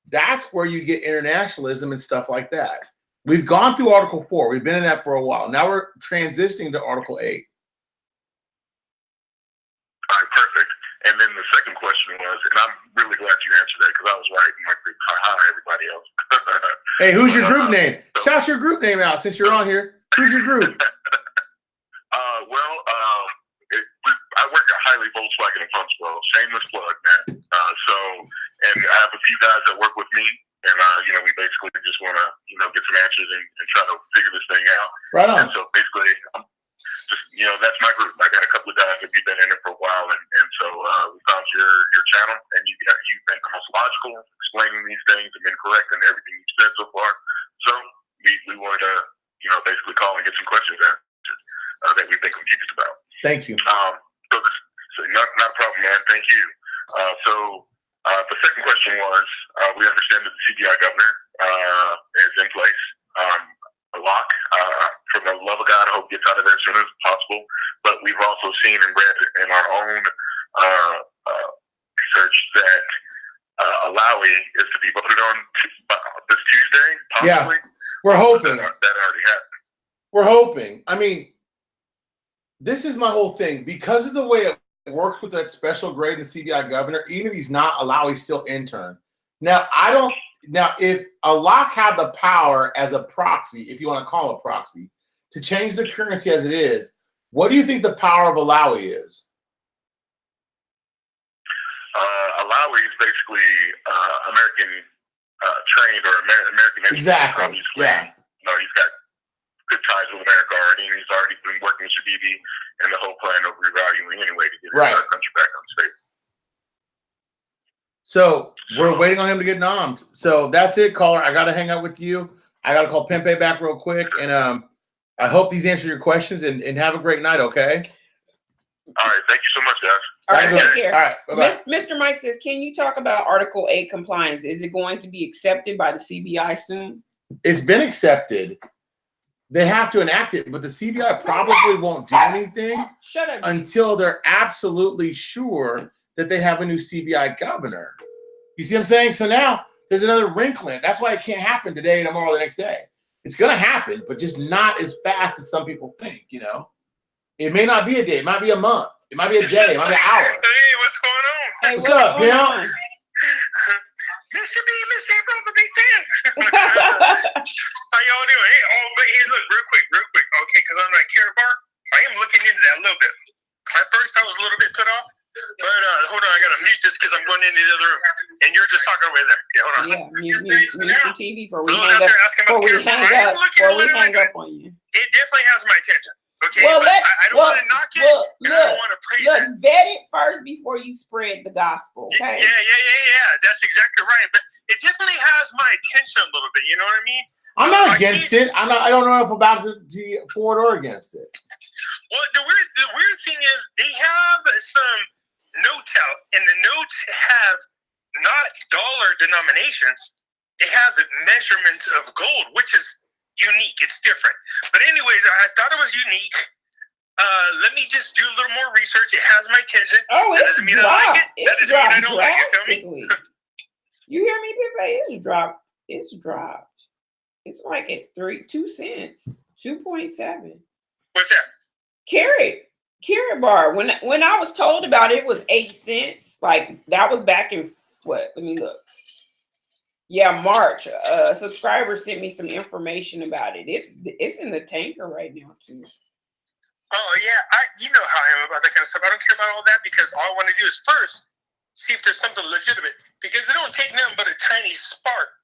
that's where you get internationalism and stuff like that. We've gone through Article 4. We've been in that for a while. Now we're transitioning to Article 8. All right, perfect. And then the second question was, and I'm really glad you answered that because I was right in my group. Hi, everybody else. Hey, who's your group name? Shout your group name out since you're on here. Who's your group? I work at Highly Volkswagen in Huntsville. Shameless plug, man. And I have a few guys that work with me, and we basically just want to, get some answers and try to figure this thing out. Right on. And so basically, that's my group. I got a couple of guys that we've been in it for a while, and so we found your channel, and you've been the most logical, explaining these things, and been correct in everything you've said so far. So we wanted to, basically call and get some questions answered that we've been confused about. Thank you. So not a problem, man. Thank you. The second question was, we understand that the CBI governor is in place. A lock, for the love of God, I hope gets out of there as soon as possible. But we've also seen and read in our own research that Alawi is to be voted on this Tuesday, possibly. Yeah, we're hoping. That already happened. We're hoping. I mean, this is my whole thing. Because of the way it works with that special grade in the CBI governor, even if he's not Alawi, he's still intern. Now, if a lock had the power as a proxy, if you want to call it a proxy, to change the currency as it is, what do you think the power of Alawi is? Alawi is basically American trained or American. Exactly. Yeah. No, he's got good ties with America already, and he's already been working with Shabibi and the whole plan of revaluing anyway to get our country back on state. So we're waiting on him to get nommed. So that's it, caller. I got to hang out with you. I got to call Pempe back real quick. And I hope these answer your questions and have a great night, okay? All right. Thank you so much, guys. All right, take care. All right. Bye-bye. Mr. Mike says, can you talk about Article 8 compliance? Is it going to be accepted by the CBI soon? It's been accepted. They have to enact it, but the CBI probably won't do anything until they're absolutely sure that they have a new CBI governor. You see what I'm saying? So now there's another wrinkle in it. That's why it can't happen today, tomorrow, the next day. It's going to happen, but just not as fast as some people think, It may not be a day. It might be a month. It might be a day. It might be an hour. Hey, what's going on? Hey, what's up, pimp? Mr. B, Miss April, I'm a big fan. How y'all doing? Hey, but hey, look, real quick, okay, because I'm like Karen Bar, I am looking into that a little bit. At first, I was a little bit put off, but hold on, I gotta mute this because I'm going into the other room, and you're just talking away there. Okay, hold on. Yeah, mute your TV before we hang up on you. It definitely has my attention. Okay, well, I don't want to knock it. I don't want to praise it. Vet it first before you spread the gospel. Okay. Yeah. That's exactly right. But it definitely has my attention a little bit. You know what I mean? I'm not against it. I don't know if I'm about to be for it or against it. Well, the weird thing is they have some notes out, and the notes have not dollar denominations. They have measurements of gold, which is unique. It's different. But anyways, I thought it was unique. Let me just do a little more research. It has my attention. Oh, it's dropped. It's dropped drastically. You hear me, Pepe? It's dropped. It's dropped. It's like at 2 cents, 2.7. What's that? Carrot bar. When I was told about it, it was 8 cents. Like that was back in what? Let me look. Yeah, March. A subscriber sent me some information about it. It's in the tanker right now too. Oh yeah, you know how I am about that kind of stuff. I don't care about all that because all I want to do is first see if there's something legitimate. Because it don't take nothing but a tiny spark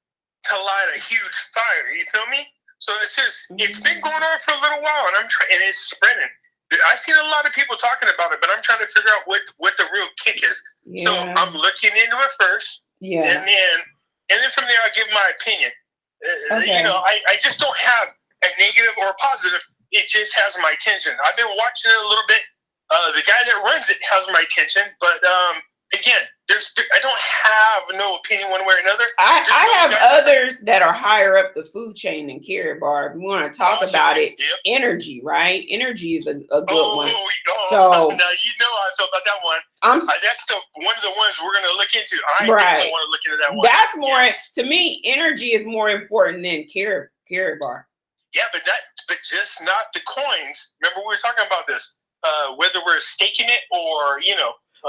to light a huge fire. You feel me? So it's been going on for a little while, and and it's spreading. I've seen a lot of people talking about it, but I'm trying to figure out what the real kick is. Yeah. So I'm looking into it first, and then from there I'll give my opinion. Okay. I just don't have a negative or a positive. It just has my attention. I've been watching it a little bit. The guy that runs it has my attention, but again, I don't have no opinion one way or another. I have others that are higher up the food chain than Carrot Bar. If we want to talk about it, energy, right? Energy is a good one. So now you know how I feel about that one. That's one of the ones we're going to look into. I definitely want to look into that one. That's more to me. Energy is more important than Carrot carrot bar. Yeah, but just not the coins. Remember we were talking about this, whether we're staking it or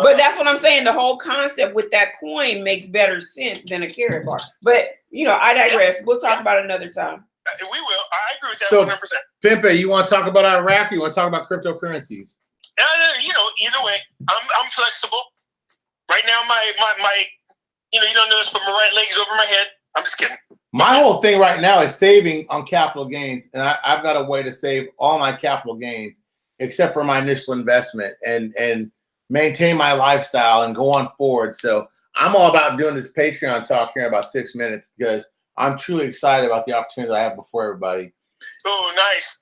But that's what I'm saying. The whole concept with that coin makes better sense than a carrot bar. But I digress. We'll talk about it another time. We will. I agree with that So, 100%. Pimpe, you want to talk about Iraq or you want to talk about cryptocurrencies? Either way, I'm flexible. Right now, my you don't notice, but my right leg is over my head. I'm just kidding. My whole thing right now is saving on capital gains, and I've got a way to save all my capital gains except for my initial investment and maintain my lifestyle and go on forward. So I'm all about doing this Patreon talk here in about 6 minutes because I'm truly excited about the opportunity that I have before everybody. Oh, nice.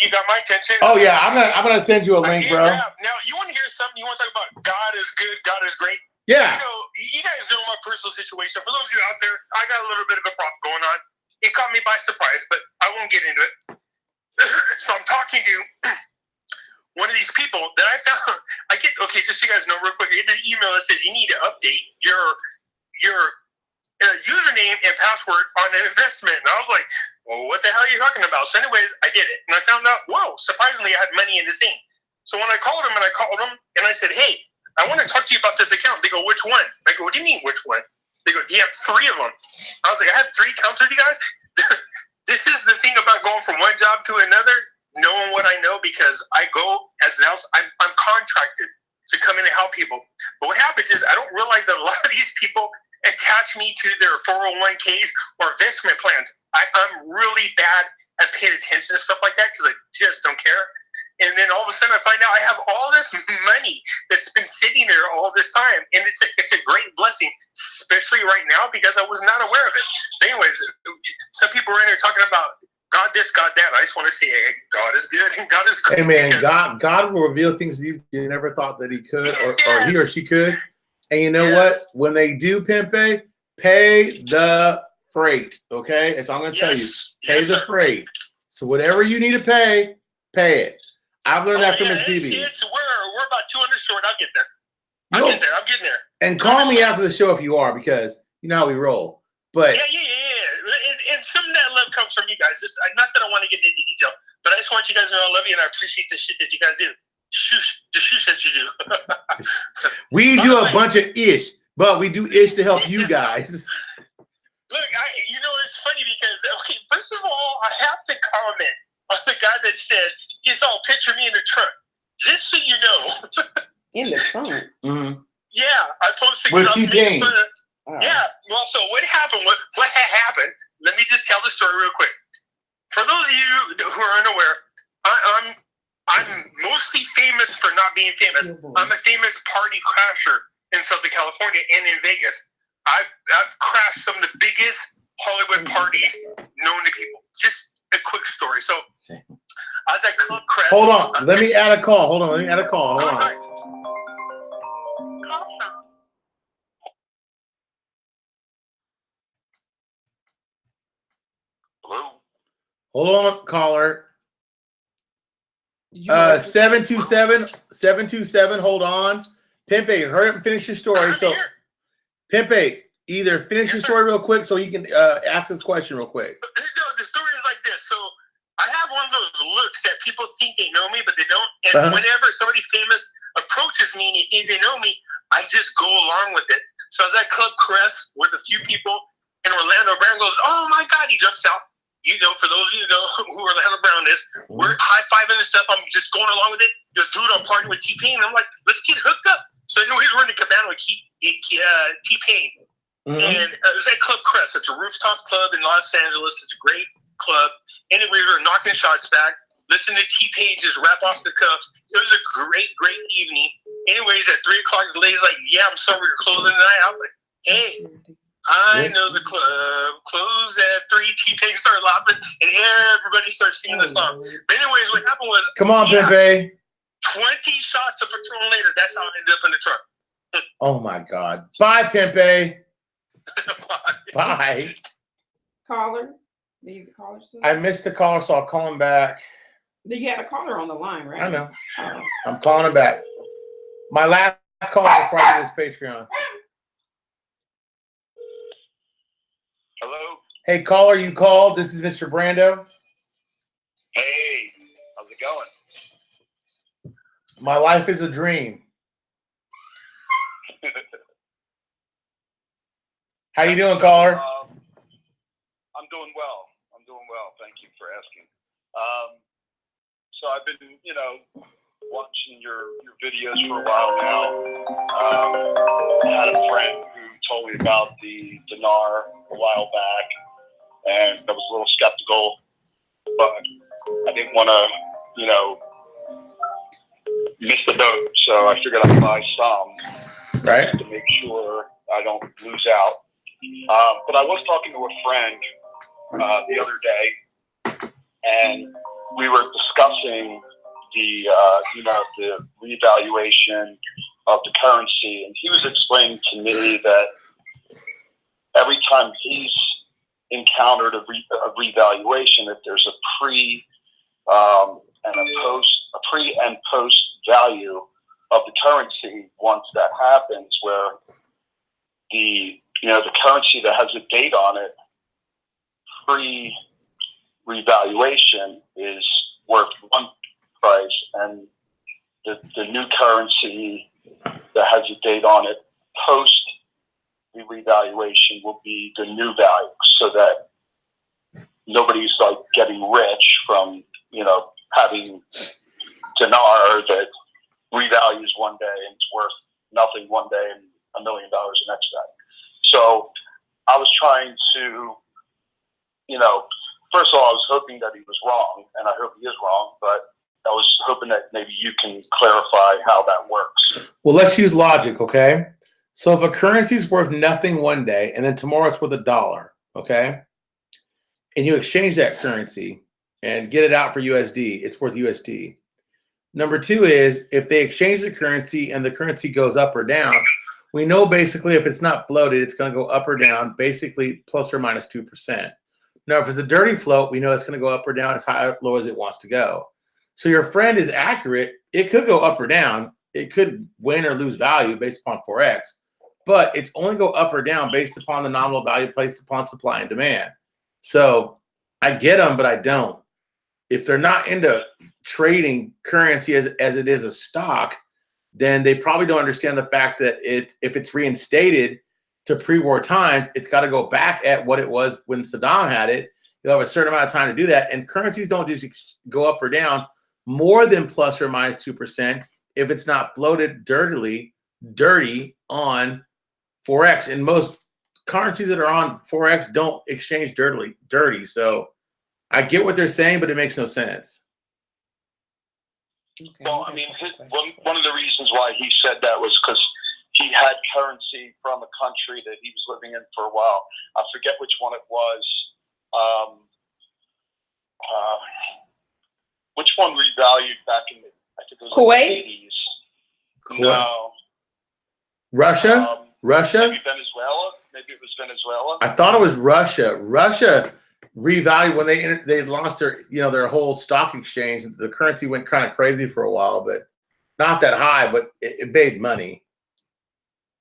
You got my attention. Oh yeah, I'm gonna send you a link, bro. Now, you want to hear something? You want to talk about God is good, God is great? Yeah. You guys know my personal situation. For those of you out there, I got a little bit of a problem going on. It caught me by surprise, but I won't get into it. So I'm talking to one of these people that I found. Just so you guys know real quick, I get this email that says you need to update your username and password on an investment. And I was like, well, what the hell are you talking about? So anyways, I did it. And I found out, whoa, surprisingly, I had money in this thing. So when I called them and I said, hey, I want to talk to you about this account. They go, which one? I go, what do you mean, which one? They go, do you have 3 of them? I was like, I have 3 accounts with you guys? This is the thing about going from one job to another, knowing what I know, because I go as an else, I'm contracted to come in and help people. But what happens is I don't realize that a lot of these people attach me to their 401ks or investment plans. I'm really bad at paying attention to stuff like that because I just don't care. And then all of a sudden I find out I have all this money that's been sitting there all this time. And it's a great blessing, especially right now because I was not aware of it. But anyways, some people are in there talking about God this, God that. I just want to say, hey, God is good and God is great. Hey man, God will reveal things to you never thought that he could or he or she could. And you know what? When they do, Pimpe, pay the freight. Okay? That's all I'm gonna tell you. Pay the freight. So whatever you need to pay it. I've learned that from Miss BB. We're about 200 short. I'll get there. I'm getting there. And call me after the show if you are, because you know how we roll. But yeah. And some of that love comes from you guys. Not that I want to get into detail, but I just want you guys to know I love you and I appreciate the shit that you guys do. The shoes that you do. We do a bunch of ish, but we do ish to help you guys. Look, it's funny because first of all, I have to comment on the guy that said he's all picture me in the trunk. Just so you know. In the trunk. Mm-hmm. Yeah, I posted with T-Pain. Yeah. Well, so what happened? What had happened? Let me just tell the story real quick. For those of you who are unaware, I'm mostly famous for not being famous. I'm a famous party crasher in Southern California and in Vegas. I've crashed some of the biggest Hollywood parties known to people. Just a quick story. So I was at Club Crest. Hold on. Let me add a call. Hold on. Hold on. Call from Hello? Hold on, caller. 727. Hold on. Pimpe, hurry up and finish your story. So, Pimpe, either finish your story real quick so you can ask this question real quick. The story is like this. So, I have one of those looks that people think they know me, but they don't. And whenever somebody famous approaches me and they think they know me, I just go along with it. So I was at Club Crest with a few people, and Orlando Brown goes, "Oh my God!" He jumps out. For those of you who know who Orlando Brown is, we're high-fiving and stuff. I'm just going along with it. This dude, I'm partying with T-Pain. I'm like, let's get hooked up. So he's wearing a cabana with T-Pain. And it was at Club Crest. It's a rooftop club in Los Angeles. It's a great club. And we were knocking shots back, listening to T-Pain just rap off the cuff. It was a great, great evening. Anyways, at 3 o'clock, the lady's like, "Yeah, I'm sorry, we're closing tonight." I was like, "Hey, I know the club closed at 3. T-Pain started laughing, and everybody started singing the song. But anyways, what happened was, come on, Pimpe. 20 shots of Patron later. That's how I ended up in the truck. Oh my God. Bye, Pimpe. Bye. Caller. Need the caller still? I missed the caller, so I'll call him back. You had a caller on the line, right? I know. Oh. I'm calling him back. My last call before I do this Patreon. Hello? Hey, caller, you called. This is Mr. Brando. Hey, how's it going? My life is a dream. How you doing, caller? I'm doing well. Thank you for asking. So I've been, watching your videos for a while now. I had a friend who told me about the dinar a while back, and I was a little skeptical, but I didn't want to, miss the boat. So I figured I'd buy some, Right. to make sure I don't lose out. But I was talking to a friend the other day, and we were discussing the revaluation of the currency, and he was explaining to me that every time he's encountered a revaluation, if there's a pre and post value of the currency, once that happens, where the currency that has a date on it pre-revaluation is worth one price, and the new currency that has a date on it post the revaluation will be the new value, so that nobody's like getting rich from having dinar that revalues one day and it's worth nothing one day and $1 million the next day. So I was trying to, first of all, I was hoping that he was wrong, and I hope he is wrong, but I was hoping that maybe you can clarify how that works. Well, let's use logic, okay? So if a currency is worth nothing one day and then tomorrow it's worth $1, okay? And you exchange that currency and get it out for USD, it's worth USD. Number two is if they exchange the currency and the currency goes up or down, we know basically if it's not floated, it's going to go up or down, basically plus or minus 2%. Now, if it's a dirty float, we know it's going to go up or down as high or low as it wants to go. So your friend is accurate. It could go up or down. It could win or lose value based upon Forex, but it's only go up or down based upon the nominal value placed upon supply and demand. So I get them, but I don't. If they're not into trading currency as it is a stock, then they probably don't understand the fact that if it's reinstated to pre-war times, it's got to go back at what it was when Saddam had it. You'll have a certain amount of time to do that. And currencies don't just go up or down more than plus or minus 2% if it's not floated dirty on Forex. And most currencies that are on Forex don't exchange dirty. So I get what they're saying, but it makes no sense. Okay, Well, I mean, one of the reasons why he said that was because he had currency from a country that he was living in for a while. I forget which one it was. Which one revalued back in the, I think it was Kuwait? like the 80s. No. Russia? Russia? Maybe Venezuela? Maybe it was Venezuela. I thought it was Russia. Russia revalued when they lost their whole stock exchange. The currency went kind of crazy for a while, but not that high, but it made money.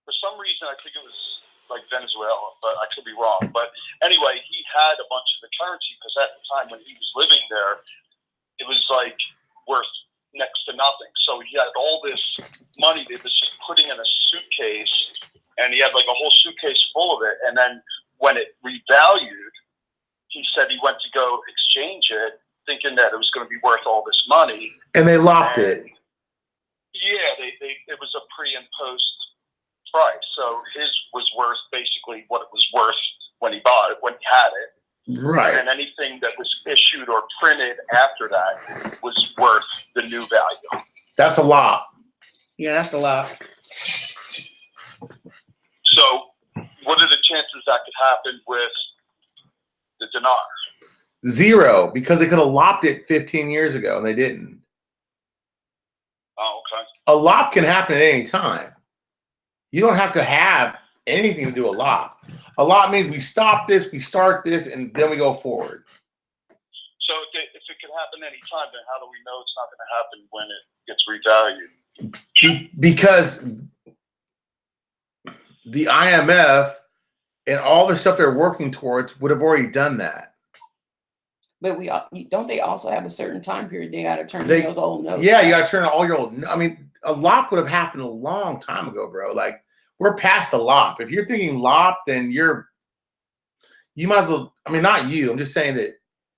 For some reason, I think it was like Venezuela, but I could be wrong. But anyway, he had a bunch of the currency because at the time when he was living there, it was like worth next to nothing. So he had all this money that he was just putting in a suitcase, and he had like a whole suitcase full of it. And then when it revalued, he said he went to go exchange it, thinking that it was going to be worth all this money. And they locked it. Yeah, it was a pre and post price. So his was worth basically what it was worth when he bought it, when he had it. Right. And anything that was issued or printed after that was worth the new value. That's a lot. Yeah, that's a lot. So what are the chances that could happen with the dinar? 0, because they could have lopped it 15 years ago and they didn't. Oh, okay. A lop can happen at any time. You don't have to have anything to do a lop. A lop means we stop this, we start this, and then we go forward. So if it can happen any time, then how do we know it's not going to happen when it gets revalued? Because the IMF and all the stuff they're working towards would have already done that. But don't they also have a certain time period they got to turn in those old notes? Yeah, you got to turn in all your old. I mean, a lot would have happened a long time ago, bro. Like we're past the LOP. If you're thinking LOP, then you might as well. I mean, not you. I'm just saying that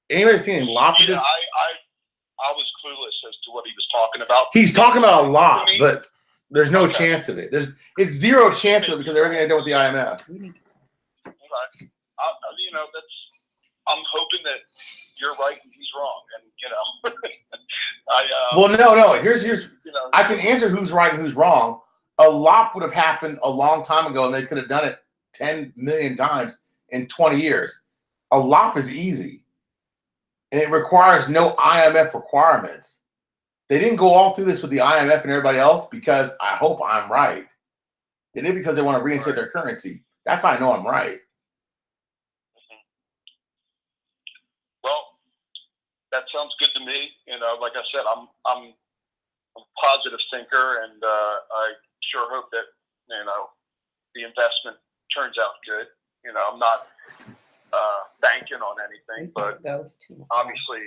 anybody's thinking LOP. Yeah, I was clueless as to what he was talking about. He's talking about a LOP, but there's no chance of it. It's zero chance of it because everything they did with the IMF. You know, I'm hoping that you're right and he's wrong, and you know, well, no. Here's you know, I can answer who's right and who's wrong. A LOP would have happened a long time ago, and they could have done it 10 million times in 20 years. A LOP is easy, and it requires no IMF requirements. They didn't go all through this with the IMF and everybody else because I hope I'm right. They did it because they want to reinstate their currency. That's how I know I'm right. Well, that sounds good to me. You know, like I said, I'm a positive thinker, and I sure hope that, you know, the investment turns out good. You know, I'm not banking on anything, but obviously,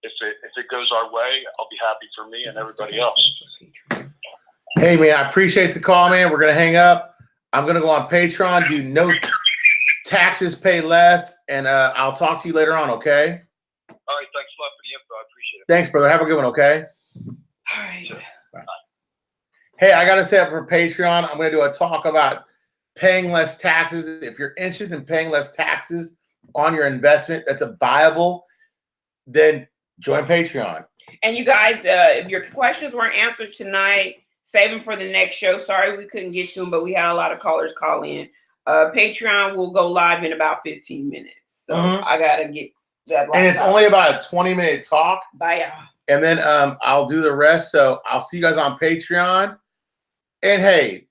if it goes our way, I'll be happy for me and everybody else. Hey, man, I appreciate the call, man. We're going to hang up. I'm going to go on Patreon, do no taxes, pay less, and I'll talk to you later on, okay? All right, thanks a lot for the info. I appreciate it. Thanks, brother. Have a good one, okay? All right. Bye. Hey, I got to set up for Patreon. I'm going to do a talk about paying less taxes. If you're interested in paying less taxes on your investment, that's a viable, then join Patreon. And you guys, if your questions weren't answered tonight, save them for the next show. Sorry we couldn't get to them, but we had a lot of callers call in. Patreon will go live in about 15 minutes. So I got to get that live. And it's only about a 20-minute talk. Bye, y'all. And then I'll do the rest. So I'll see you guys on Patreon. And hey,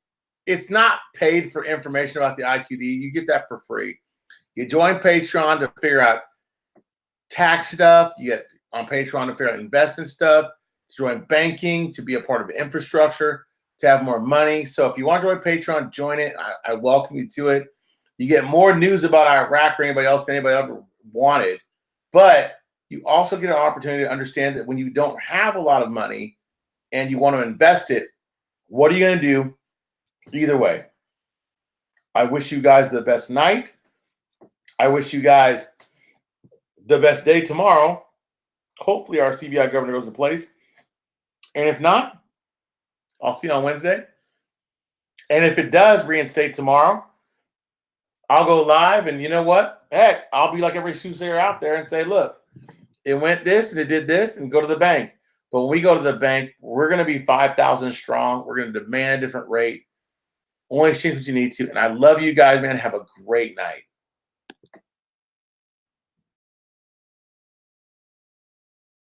it's not paid for information about the IQD. You get that for free. You join Patreon to figure out tax stuff. You get on Patreon to figure out investment stuff, to join banking, to be a part of infrastructure, to have more money. So if you want to join Patreon, join it. I welcome you to it. You get more news about Iraq or anybody else than anybody ever wanted. But you also get an opportunity to understand that when you don't have a lot of money and you want to invest it, what are you going to do? Either way, I wish you guys the best night. I wish you guys the best day tomorrow. Hopefully our CBI governor goes into place. And if not, I'll see you on Wednesday. And if it does reinstate tomorrow, I'll go live. And you know what? Heck, I'll be like every soothsayer out there and say, look, it went this and it did this, and go to the bank. But when we go to the bank, we're going to be 5,000 strong. We're going to demand a different rate. Only exchange what you need to. And I love you guys, man. Have a great night.